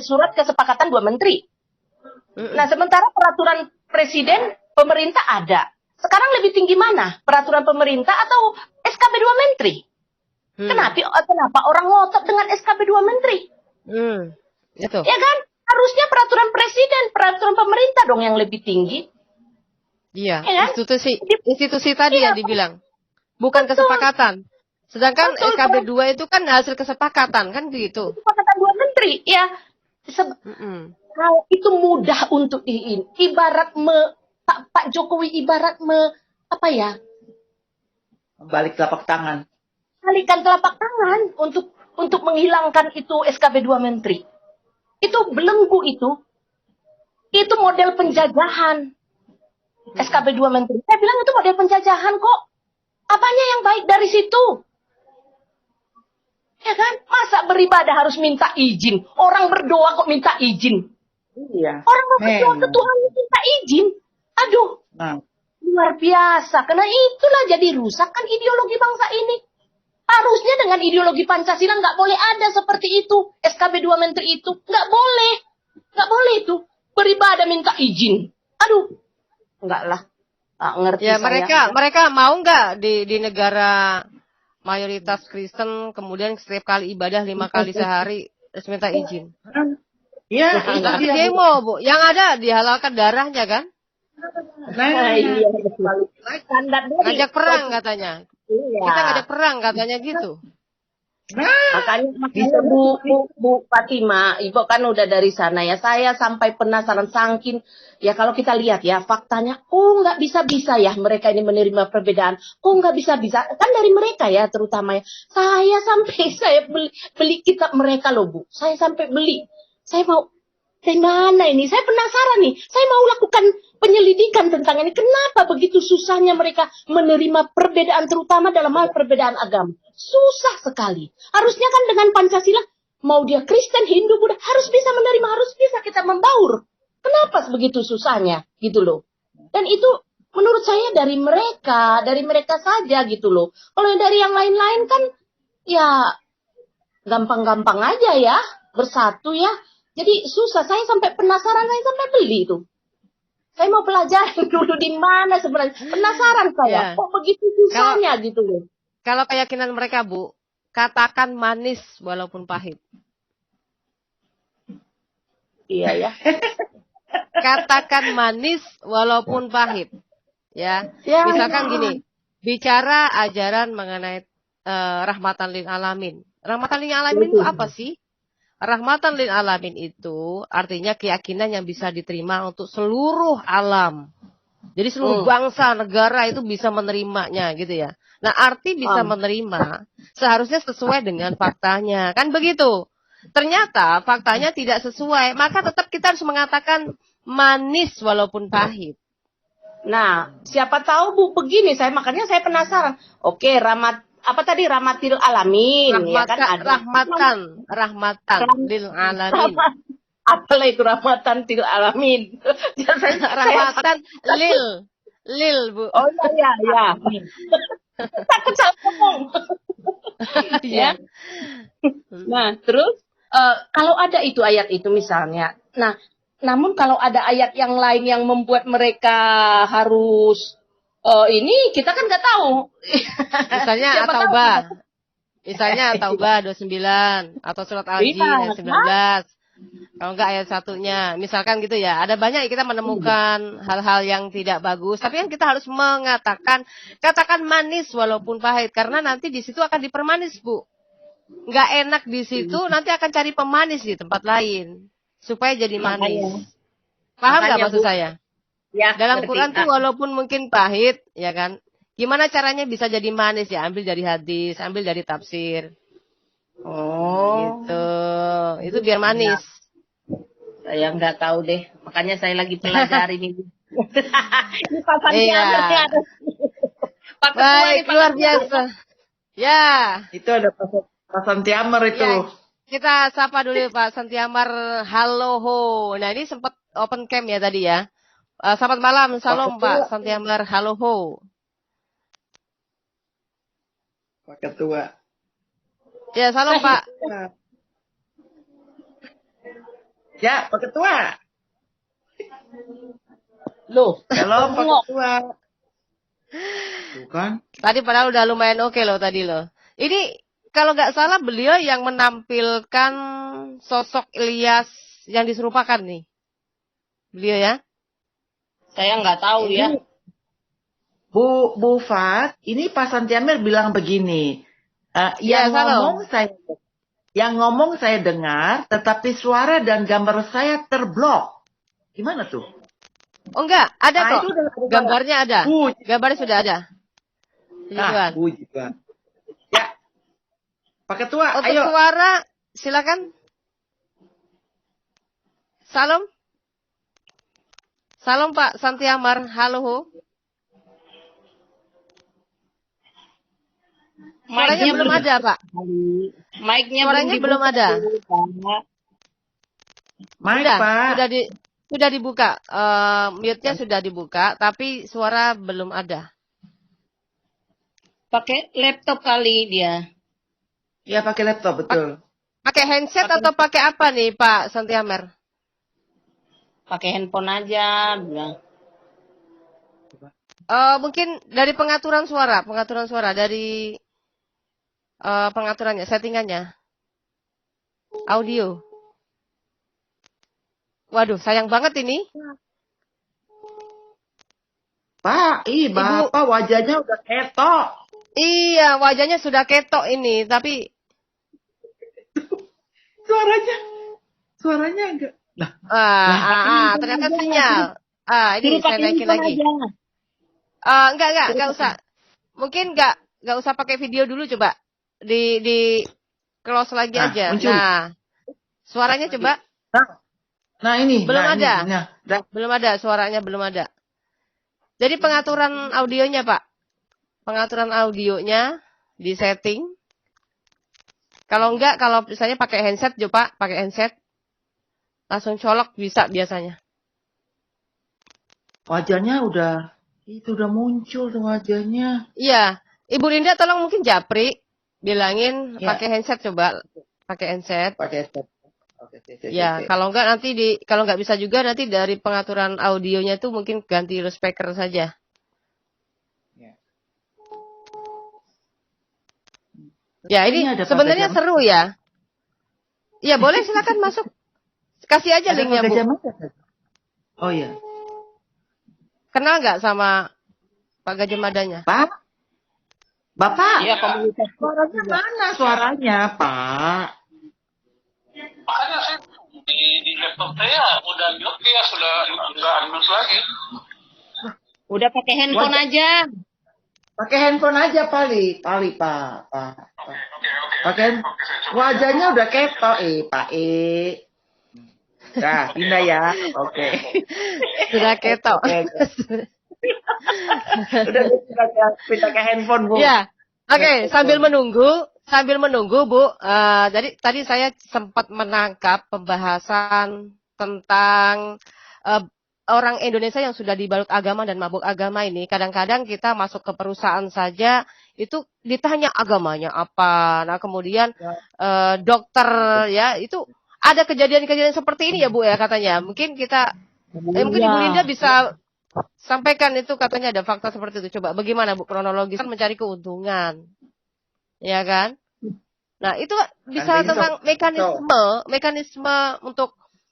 surat kesepakatan 2 Menteri. Nah, sementara peraturan Presiden, pemerintah ada. Sekarang lebih tinggi mana? Peraturan pemerintah atau SKB 2 Menteri? Kenapa orang ngotot dengan SKB 2 Menteri? Itu. Ya kan? Harusnya peraturan Presiden, peraturan pemerintah dong yang lebih tinggi. Iya, Ya kan? institusi tadi yang dibilang. Bukan kesepakatan. Sedangkan SKB 2 itu kan hasil kesepakatan, kan begitu. Kesepakatan 2 Menteri, ya. Kalau itu mudah untuk ibarat Pak Jokowi Balik telapak tangan. Balikan telapak tangan untuk menghilangkan itu SKB 2 Menteri. Itu belenggu itu. Itu model penjajahan. SKB 2 Menteri. Saya bilang itu model penjajahan kok. Apanya yang baik dari situ? Ya kan? Masa beribadah harus minta izin? Orang berdoa kok minta izin? Iya. Orang berdoa ke Tuhan minta izin? Aduh. Luar biasa. Karena itulah jadi rusak kan ideologi bangsa ini. Harusnya dengan ideologi Pancasila nggak boleh ada seperti itu. SKB 2 Menteri itu. Nggak boleh. Nggak boleh itu. Beribadah minta izin. Aduh. Enggak lah. Nggak ngerti Ya, saya. mereka mau nggak di negara mayoritas Kristen, kemudian setiap kali ibadah 5 kali sehari, harus minta izin. Ya, Tapi demo, Bu. Yang ada dihalalkan darahnya kan? Iya. Ngajak perang katanya. Iya. Kita ngajak perang katanya gitu. Makanya Bu Fatima, Ibu kan udah dari sana ya. Saya sampai penasaran saking. Ya kalau kita lihat ya faktanya, nggak bisa-bisa ya mereka ini menerima perbedaan. Nggak bisa-bisa. Kan dari mereka ya terutama ya. Saya beli kitab mereka loh Bu. Saya sampai beli. Saya mau, dari mana ini? Saya penasaran nih. Saya mau lakukan penyelidikan tentang ini. Kenapa begitu susahnya mereka menerima perbedaan terutama dalam hal perbedaan agama? Susah sekali. Harusnya kan dengan Pancasila, mau dia Kristen, Hindu, Buddha, harus bisa menerima, harus bisa kita membaur. Kenapa begitu susahnya? Gitu loh. Dan itu menurut saya dari mereka saja gitu loh. Kalau dari yang lain-lain kan, ya gampang-gampang aja ya, bersatu ya. Jadi susah, saya sampai penasaran, saya sampai beli itu. Saya mau pelajarin dulu di mana sebenarnya. Penasaran saya, kok begitu susahnya gitu loh. Kalau keyakinan mereka, Bu, katakan manis walaupun pahit. Iya ya. Katakan manis walaupun pahit. Ya. Misalkan gini, bicara ajaran mengenai rahmatan lil alamin. Rahmatan lil alamin itu apa sih? Rahmatan lil alamin itu artinya keyakinan yang bisa diterima untuk seluruh alam. Jadi seluruh bangsa, negara itu bisa menerimanya gitu ya. Nah, arti bisa menerima seharusnya sesuai dengan faktanya. Kan begitu. Ternyata faktanya tidak sesuai, maka tetap kita harus mengatakan manis walaupun pahit. Nah, siapa tahu Bu begini, makanya saya penasaran. Oke, rahmatil alamin ya kan ada. Rahmatan lil alamin. Apalah itu rahmatan til alamin. Rahmatan lil Bu. Oh iya. Takut salah ngomong. Ya. Nah, terus kalau ada itu ayat itu misalnya. Nah, namun kalau ada ayat yang lain yang membuat mereka harus ini kita kan nggak tahu. Misalnya At-Taubah 29 atau surat Al-Jin ayat 19. Kalau enggak ayat satunya, misalkan gitu ya. Ada banyak kita menemukan hal-hal yang tidak bagus, tapi yang kita harus katakan manis walaupun pahit, karena nanti di situ akan dipermanis, Bu. Enggak enak di situ, nanti akan cari pemanis di tempat lain supaya jadi manis. Paham enggak maksud saya? Ya, dalam Quran tuh walaupun mungkin pahit, ya kan? Gimana caranya bisa jadi manis ya? Ambil dari hadis, ambil dari tafsir. Gitu. Itu biar manis. Saya nggak tahu deh. Makanya saya lagi pelajari ini. Ini pasan tiamernya ada. Baik, luar biasa. Ya. Itu ada pasan tiamer itu. kita sapa dulu Pak Santiamar Haloho. Nah, ini sempat open cam ya tadi ya. Selamat malam, salam Pak Santiamar Haloho. Pak Ketua. Ya, salam Pak. Ya, Pak Ketua. Loh, Halo Pak Ketua. Bukan? Tadi padahal udah lumayan oke loh tadi loh. Ini kalau nggak salah beliau yang menampilkan sosok Ilyas yang diserupakan nih. Beliau ya? saya nggak tahu ya. Bu Fat, ini Pak Santiamar bilang begini. Ya, Yang ngomong saya dengar, tetapi suara dan gambar saya terblok. Gimana tuh? Oh enggak, ada kok. Itu udah Gambarnya ada. Gambarnya sudah ada. Nah, puji Tuhan. Ya, Pak Ketua, Untuk ayo. suara, silakan. Salam. Salam Pak Santiamar, halo. Suaranya belum ada Pak. Mic-nya Suaranya belum ada. Mic, Sudah, Pak. sudah dibuka. Mute-nya sudah dibuka, tapi suara belum ada. Pakai laptop kali dia. Ya, pakai laptop, betul. Pakai handset atau pakai apa nih Pak Santiamar? Pakai handphone aja, bilang. Mungkin dari pengaturan suara dari pengaturannya, settingannya. Audio. Waduh, sayang banget ini. Pak, Bapak wajahnya udah ketok. Iya, wajahnya sudah ketok ini, tapi Suaranya enggak. ternyata sinyal. Ini saya naikin lagi. Enggak usah. Mungkin enggak usah pakai video dulu, coba. Di close lagi aja. Muncul. Nah, suaranya coba. Nah, ini. Belum nah, ada. Ini, nah. Belum ada, suaranya belum ada. Jadi pengaturan audionya, Pak. Pengaturan audionya di setting. Kalau misalnya pakai handset, coba pakai handset. Langsung colok bisa biasanya. Wajahnya udah muncul tuh wajahnya. Iya. Ibu Linda tolong mungkin japri. Bilangin Ya. pakai handset coba. Pakai handset. Pakai headset. Oke. Ya, kalau nggak bisa juga nanti dari pengaturan audionya itu mungkin ganti speaker saja. Ya, ini sebenarnya seru ya. Iya, boleh silakan masuk. Kasih aja linknya, Bu. Oh iya. Kenal nggak sama Pak Gajah Madanya? Pak? Bapak? Iya, komunitas. Suaranya mana suaranya, Pak? Makanya saya di laptop saya udah oke ya, sudah nggak anus lagi. Udah pakai handphone aja. Pakai handphone aja, Pak. Pakai wajahnya udah ketok, Pak. Nah, pindah ya. Oke. Sudah ketok. Udah pindah ke handphone, Bu. Ya. Oke, sambil menunggu, Bu. Jadi tadi saya sempat menangkap pembahasan tentang orang Indonesia yang sudah dibalut agama dan mabuk agama ini. Kadang-kadang kita masuk ke perusahaan saja itu ditanya agamanya apa. Nah, kemudian dokter ya, itu ada kejadian-kejadian seperti ini ya, Bu ya katanya. Mungkin mungkin Ibu Linda bisa sampaikan itu, katanya ada fakta seperti itu. Coba bagaimana Bu kronologis mencari keuntungan. Ya kan? Nah, itu bisa tentang mekanisme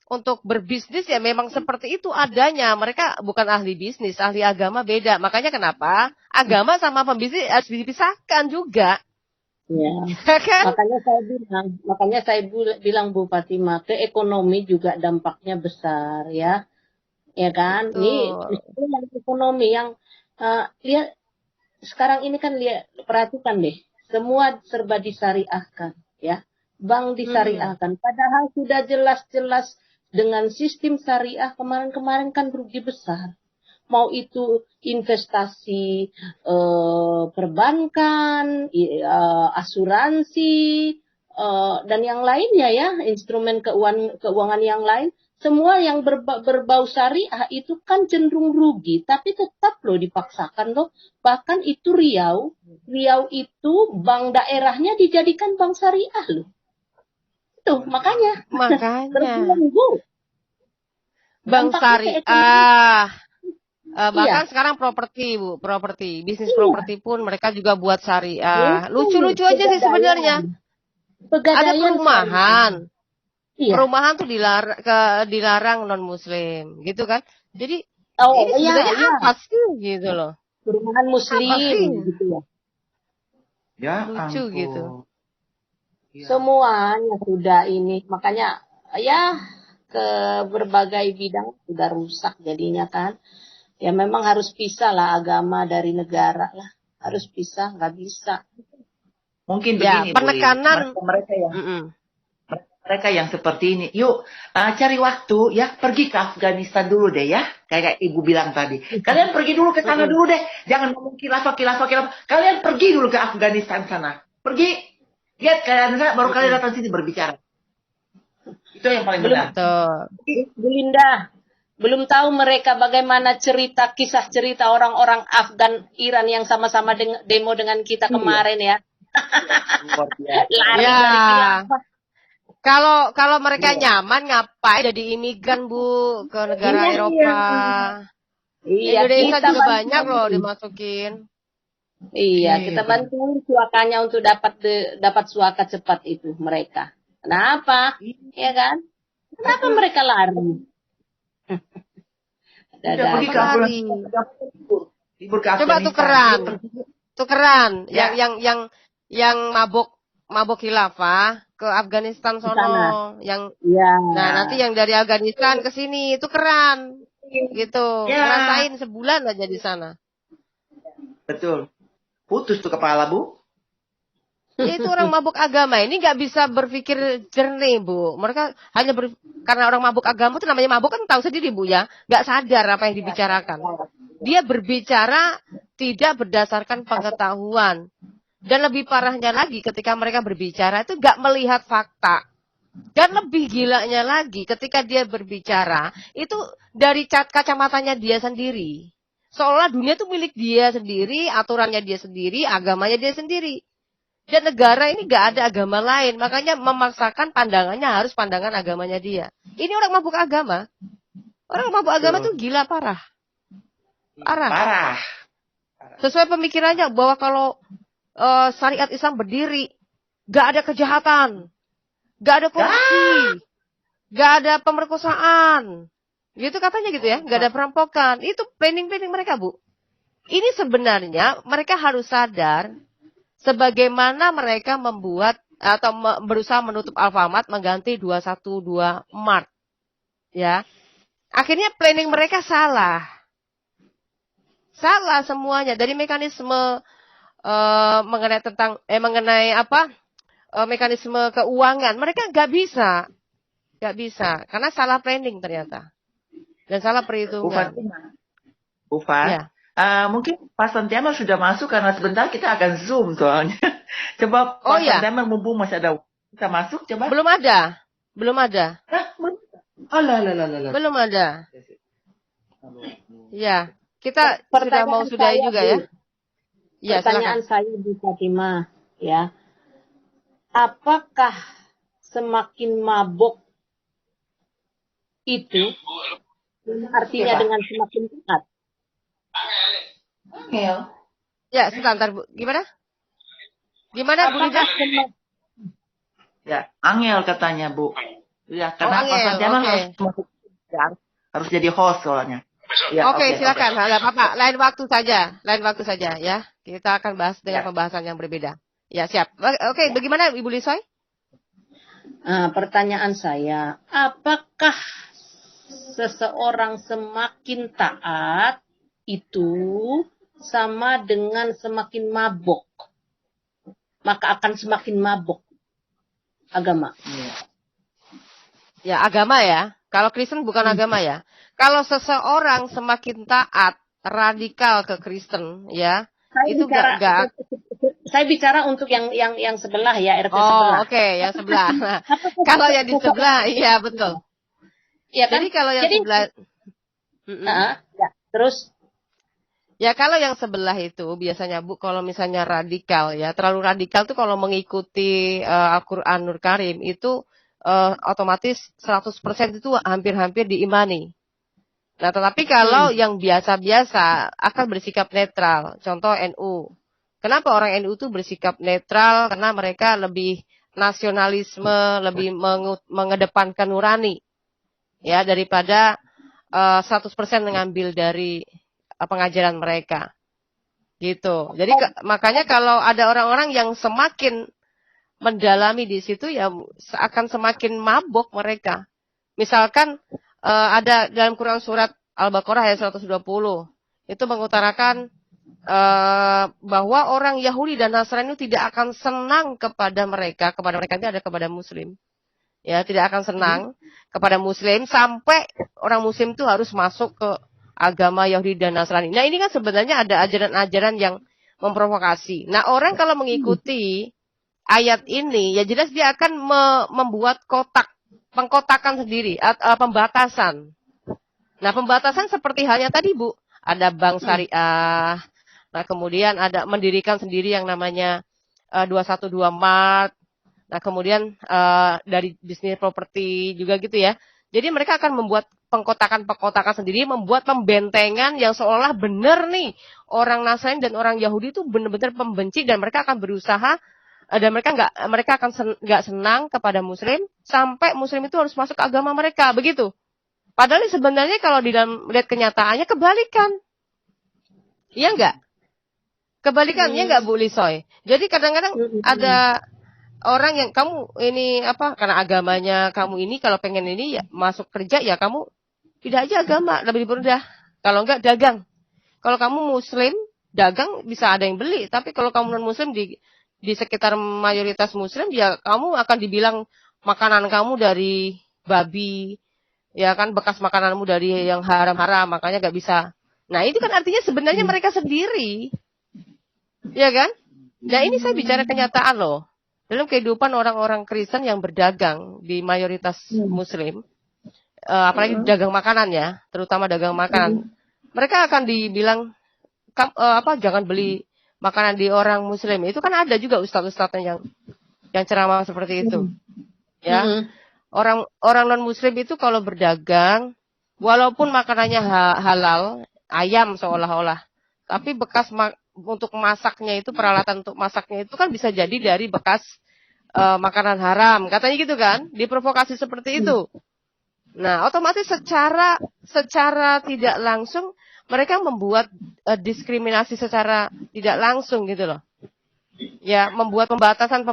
untuk berbisnis ya memang seperti itu adanya. Mereka bukan ahli bisnis, ahli agama beda. Makanya kenapa agama sama pembisnis harus dipisahkan juga. Ya. Kan? Makanya saya bilang Bu Fatimah, ke ekonomi juga dampaknya besar ya. Ya kan? Ini yang ekonomi yang lihat sekarang ini kan perhatikan deh. Semua serba disyariahkan ya. Bank disyariahkan. Padahal sudah jelas-jelas dengan sistem syariah kemarin-kemarin kan rugi besar. Mau itu investasi perbankan, asuransi, dan yang lainnya ya, instrumen keuangan yang lain, semua yang berbau syariah itu kan cenderung rugi, tapi tetap loh dipaksakan loh. Bahkan itu Riau itu bank daerahnya dijadikan bank syariah loh. Itu makanya. Terganggu. Bank syariah. Bahkan sekarang properti, Bu, bisnis properti pun mereka juga buat syariah. Lucu-lucu aja sih sebenarnya. Ada perumahan. Perumahan tuh dilarang non-muslim, gitu kan? Jadi ini sebenarnya apa sih gitu loh? Perumahan muslim gitu ya. Ya, lucu ampun. gitu. Semuanya sudah ini, makanya ya ke berbagai bidang sudah rusak jadinya kan. Ya memang harus pisah lah agama dari negara lah. Harus pisah, nggak bisa. Mungkin Ya, begini, penekanan. Mereka yang seperti ini, yuk cari waktu ya, pergi ke Afghanistan dulu deh ya, kayak ibu bilang tadi. Kalian pergi dulu ke sana dulu deh, jangan ngomong khilafah. Kalian pergi dulu ke Afghanistan sana, pergi, lihat kalian baru kalian datang sini berbicara. Itu yang paling benar. Bu Linda, belum tahu mereka bagaimana kisah cerita orang-orang Afgan Iran yang sama-sama demo dengan kita kemarin ya. Lari dari khilafah. Kalau mereka nyaman ngapain jadi imigran, Bu, ke negara Eropa? Indonesia juga banyak loh dimasukin. Iya, kita bantu suakanya untuk dapat suaka cepat itu mereka. Kenapa? Iya kan? Kenapa mereka lari? Coba tukeran. Yang mabok khilafah ke Afghanistan sono, nah nanti yang dari Afghanistan ke sini itu keren, gitu, ngerasain sebulan aja di sana. Betul, putus tuh kepala, Bu. Ya, itu orang mabuk agama ini nggak bisa berpikir jernih, Bu. Mereka hanya karena orang mabuk agama itu namanya mabuk kan tahu sendiri, Bu ya, nggak sadar apa yang dibicarakan. Dia berbicara tidak berdasarkan pengetahuan. Dan lebih parahnya lagi ketika mereka berbicara itu gak melihat fakta. Dan lebih gilanya lagi ketika dia berbicara itu dari kacamatanya dia sendiri. Seolah dunia itu milik dia sendiri, aturannya dia sendiri, agamanya dia sendiri. Dan negara ini gak ada agama lain. Makanya memaksakan pandangannya harus pandangan agamanya dia. Ini orang mabuk agama. Orang mabuk agama tuh gila parah. Parah. Sesuai pemikirannya bahwa kalau syariat Islam berdiri, gak ada kejahatan, gak ada korupsi, gak ada pemerkosaan, gitu katanya gitu ya, gak ada perampokan. Itu planning mereka, Bu. Ini sebenarnya mereka harus sadar, sebagaimana mereka membuat atau berusaha menutup Alfamart mengganti 212 Mart, ya. Akhirnya planning mereka salah semuanya dari mekanisme. Mengenai mekanisme keuangan mereka nggak bisa karena salah planning ternyata dan salah perhitungan. Ufat, mungkin Pak Santiago sudah masuk karena sebentar kita akan zoom soalnya. Coba Pak Santiago mumpung masih ada kita masuk coba. Belum ada. Belum ada. Ya, kita sudah mau sudahi juga ya. Ya, pertanyaan saya Bu Fatimah, ya, apakah semakin mabok itu artinya dengan semakin taat? Ya, sebentar Bu, gimana Bu Lida? Ya, angel katanya Bu. Ya, karena Pak Santiago harus jadi host soalnya. Ya, Oke, silakan. Ada apa-apa. Lain waktu saja ya. Kita akan bahas dengan pembahasan yang berbeda. Ya, siap. Oke, bagaimana Ibu Lisoy? Pertanyaan saya, apakah seseorang semakin taat itu sama dengan semakin mabok? Maka akan semakin mabok agama. Ya, agama ya. Kalau Kristen bukan agama ya. Kalau seseorang semakin taat radikal ke Kristen ya, itu enggak saya bicara untuk yang sebelah ya, RT Oh, sebelah. oke, yang sebelah. Nah, kalau yang di sebelah, iya betul. Ya kan? Jadi kalau yang sebelah, Ya, terus ya kalau yang sebelah itu biasanya Bu, kalau misalnya radikal ya, terlalu radikal tuh kalau mengikuti Al-Qur'anul Karim itu otomatis 100% itu hampir-hampir diimani. Nah, tetapi kalau yang biasa-biasa akan bersikap netral, contoh NU. Kenapa orang NU itu bersikap netral? Karena mereka lebih nasionalisme, lebih mengedepankan nurani, ya, daripada 100% mengambil dari pengajaran mereka, gitu. Jadi makanya kalau ada orang-orang yang semakin mendalami di situ, ya akan semakin mabok mereka. Misalkan ada dalam Quran surat Al-Baqarah ayat 120 itu mengutarakan bahwa orang Yahudi dan Nasrani itu tidak akan senang kepada mereka ini ada kepada Muslim, ya, tidak akan senang kepada Muslim sampai orang Muslim itu harus masuk ke agama Yahudi dan Nasrani. Nah, ini kan sebenarnya ada ajaran-ajaran yang memprovokasi. Nah, orang kalau mengikuti ayat ini, ya jelas dia akan membuat pengkotakan sendiri, pembatasan. Nah, pembatasan seperti halnya tadi, Bu, ada bank syariah. Nah, kemudian ada mendirikan sendiri yang namanya 212 Mart. Nah, kemudian dari bisnis properti juga gitu ya. Jadi mereka akan membuat pengkotakan sendiri, membuat pembentengan yang seolah benar nih orang Nasrani dan orang Yahudi itu benar-benar pembenci dan mereka akan berusaha dan mereka akan nggak senang kepada Muslim sampai Muslim itu harus masuk ke agama mereka, begitu. Padahal sebenarnya kalau di dalam lihat kenyataannya kebalikan, iya nggak? Kebalikannya nggak Bu Lisoy. Jadi kadang-kadang ada orang yang kamu ini karena agamanya kamu ini kalau pengen ini ya masuk kerja ya kamu tidak aja agama lebih mudah. Kalau enggak dagang. Kalau kamu Muslim dagang bisa ada yang beli. Tapi kalau kamu non Muslim di sekitar mayoritas Muslim ya kamu akan dibilang makanan kamu dari babi, ya kan bekas makananmu dari yang haram-haram makanya nggak bisa. Nah itu kan artinya sebenarnya mereka sendiri, ya kan? Nah ini saya bicara kenyataan loh. Dalam kehidupan orang-orang Kristen yang berdagang di mayoritas Muslim, apalagi dagang makanan ya, terutama dagang makanan, mereka akan dibilang jangan beli makanan di orang Muslim. Itu kan ada juga ustaz-ustaznya yang ceramah seperti itu, ya. Orang non Muslim itu kalau berdagang, walaupun makanannya halal, ayam seolah-olah, tapi bekas untuk masaknya itu peralatan untuk masaknya itu kan bisa jadi dari bekas makanan haram, katanya gitu kan, diprovokasi seperti itu. Nah, otomatis secara tidak langsung mereka membuat diskriminasi secara tidak langsung gitu loh. Ya, membuat pembatasan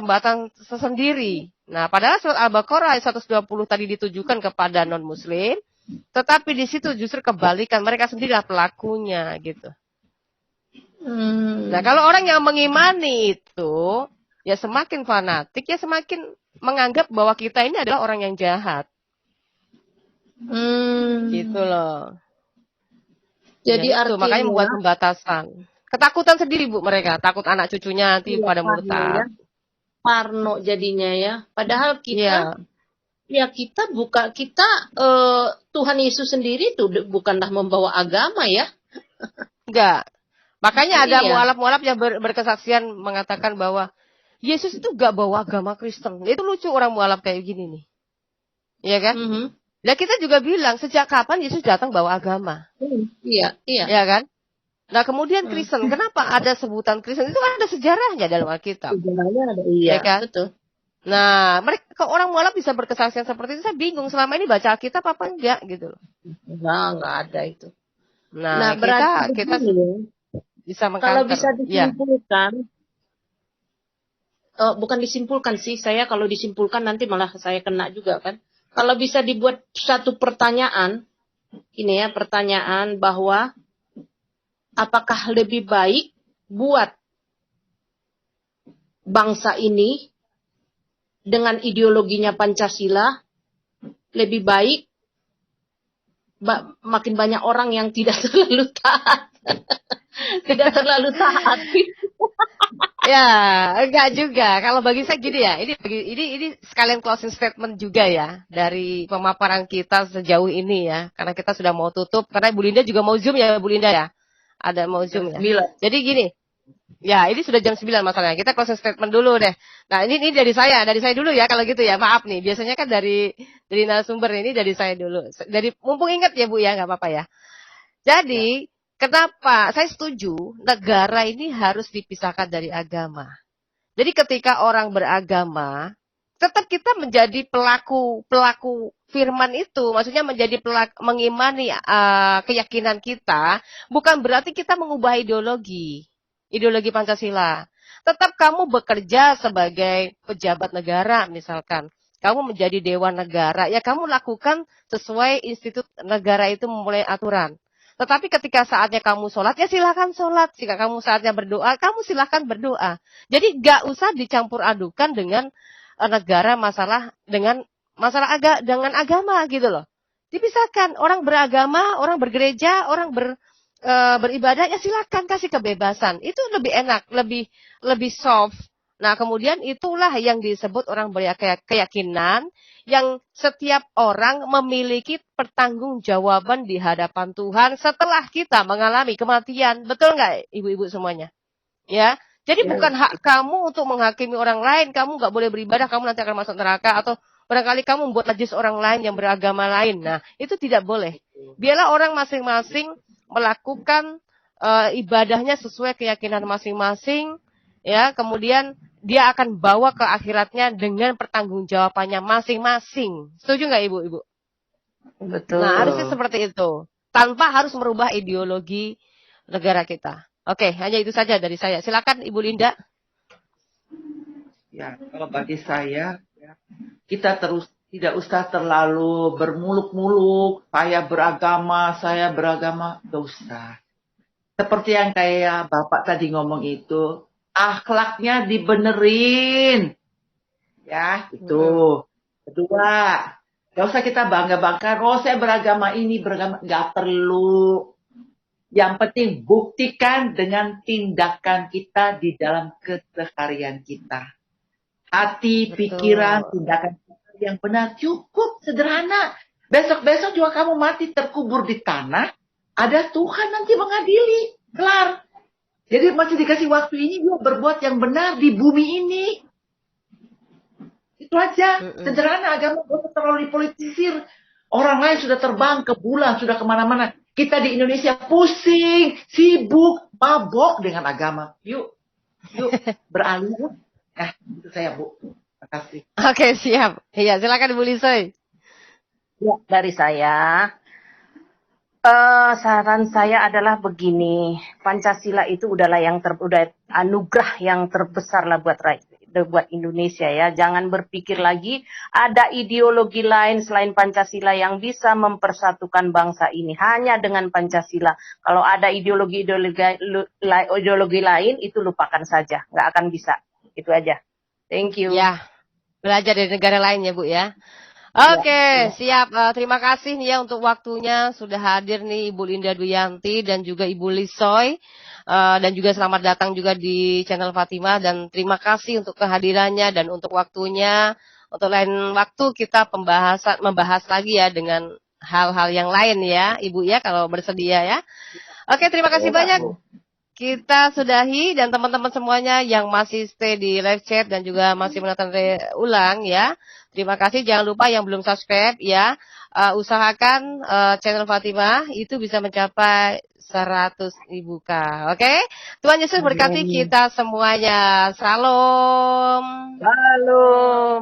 sendiri. Nah, padahal surat Al-Baqarah ayat 120 tadi ditujukan kepada non-muslim, tetapi di situ justru kebalikan, mereka sendirilah pelakunya gitu. Nah, kalau orang yang mengimani itu ya semakin fanatik, ya semakin menganggap bahwa kita ini adalah orang yang jahat. Gitu loh. Jadi ya, itu, artinya makanya membuat pembatasan. Ketakutan sendiri Bu mereka, takut anak cucunya nanti pada murtad. Ya. Parno jadinya ya. Padahal kita Tuhan Yesus sendiri tuh bukanlah membawa agama ya. Enggak. Makanya ada mualaf-mualaf yang berkesaksian mengatakan bahwa Yesus itu enggak bawa agama Kristen. Itu lucu orang mualaf kayak gini nih. Iya kan? Nah kita juga bilang sejak kapan Yesus datang bawa agama? Iya. Iya kan? Nah kemudian Kristen, kenapa ada sebutan Kristen? Itu kan ada sejarahnya dalam Alkitab. Sejarahnya ada, iya kan? Betul. Nah, orang mualaf bisa berkesaksian seperti itu, saya bingung selama ini baca Alkitab apa enggak gitu loh. Enggak ada itu. Nah kita bisa mengkanter. Kalau bisa disimpulkan, bukan disimpulkan sih, saya kalau disimpulkan nanti malah saya kena juga kan. Kalau bisa dibuat satu pertanyaan, ini ya pertanyaan bahwa apakah lebih baik buat bangsa ini dengan ideologinya Pancasila lebih baik makin banyak orang yang tidak terlalu taat. Tidak terlalu taat. Ya, enggak juga. Kalau bagi saya gini ya, ini sekalian closing statement juga ya dari pemaparan kita sejauh ini ya. Karena kita sudah mau tutup, karena Bu Linda juga mau Zoom ya, Bu Linda ya. Ada mau Zoom ya. 9. Jadi gini, ya ini sudah jam 9 masalahnya. Kita closing statement dulu deh. Nah ini dari saya dulu ya kalau gitu ya. Maaf nih, biasanya kan dari narasumber, ini dari saya dulu. Dari mumpung ingat ya Bu ya, nggak apa-apa ya. Jadi kenapa saya setuju negara ini harus dipisahkan dari agama. Jadi ketika orang beragama, tetap kita menjadi pelaku firman itu, maksudnya menjadi mengimani keyakinan kita, bukan berarti kita mengubah ideologi Pancasila. Tetap kamu bekerja sebagai pejabat negara misalkan. Kamu menjadi dewan negara, ya kamu lakukan sesuai institut negara itu memulai aturan. Tetapi ketika saatnya kamu sholat, ya silakan sholat. Jika kamu saatnya berdoa, kamu silakan berdoa. Jadi gak usah dicampur adukan dengan negara dengan agama gitu loh. Dipisahkan. Orang beragama, orang bergereja, orang beribadah, ya silakan kasih kebebasan. Itu lebih enak, lebih soft. Nah, kemudian itulah yang disebut orang berkeyakinan, yang setiap orang memiliki pertanggungjawaban di hadapan Tuhan setelah kita mengalami kematian. Betul nggak, ibu-ibu semuanya? Ya, jadi bukan hak kamu untuk menghakimi orang lain. Kamu nggak boleh beribadah, kamu nanti akan masuk neraka, atau barangkali kamu membuat najis orang lain yang beragama lain. Nah, itu tidak boleh. Biarlah orang masing-masing melakukan ibadahnya sesuai keyakinan masing-masing. Ya, kemudian dia akan bawa ke akhiratnya dengan pertanggungjawabannya masing-masing. Setuju nggak ibu-ibu? Betul. Nah, harusnya seperti itu. Tanpa harus merubah ideologi negara kita. Oke, hanya itu saja dari saya. Silakan Ibu Linda. Ya, kalau bagi saya, ya, kita tidak usah terlalu bermuluk-muluk. Saya beragama, gak usah. Seperti yang kayak Bapak tadi ngomong itu, akhlaknya dibenerin. Ya, itu. Kedua, gak usah kita bangga-banggakan, oh saya beragama ini, gak perlu. Yang penting buktikan dengan tindakan kita di dalam keseharian kita. Hati, pikiran, tindakan kita yang benar, cukup, sederhana. Besok-besok juga kamu mati terkubur di tanah, ada Tuhan nanti mengadili. Kelar. Jadi masih dikasih waktu ini juga berbuat yang benar di bumi ini. Itu aja. Sederhana, agama gak terlalu dipolitisir. Orang lain sudah terbang ke bulan, sudah kemana-mana. Kita di Indonesia pusing, sibuk, mabok dengan agama. Yuk beralih. Nah, itu saya, Bu. Terima kasih. Oke, siap. Iya, silakan Bu Lisoy. Ya, dari saya. Saran saya adalah begini, Pancasila itu udah anugerah yang terbesar lah buat Indonesia ya. Jangan berpikir lagi ada ideologi lain selain Pancasila yang bisa mempersatukan bangsa ini. Hanya dengan Pancasila. Kalau ada ideologi lain itu lupakan saja, nggak akan bisa. Itu aja. Thank you. Ya, belajar dari negara lain ya Bu ya. Oke, siap. Terima kasih nih ya untuk waktunya sudah hadir nih Ibu Linda Duyanti dan juga Ibu Lisoy. Dan juga selamat datang juga di channel Fatimah, dan terima kasih untuk kehadirannya dan untuk waktunya. Untuk lain waktu kita membahas lagi ya dengan hal-hal yang lain ya Ibu ya, kalau bersedia ya. Oke, terima kasih banyak. Kita sudahi, dan teman-teman semuanya yang masih stay di live chat dan juga masih menonton ulang ya. Terima kasih, jangan lupa yang belum subscribe ya, usahakan channel Fatimah itu bisa mencapai 100.000 K. Oke? Tuhan Yesus berkati kita semuanya. Salam. Salam.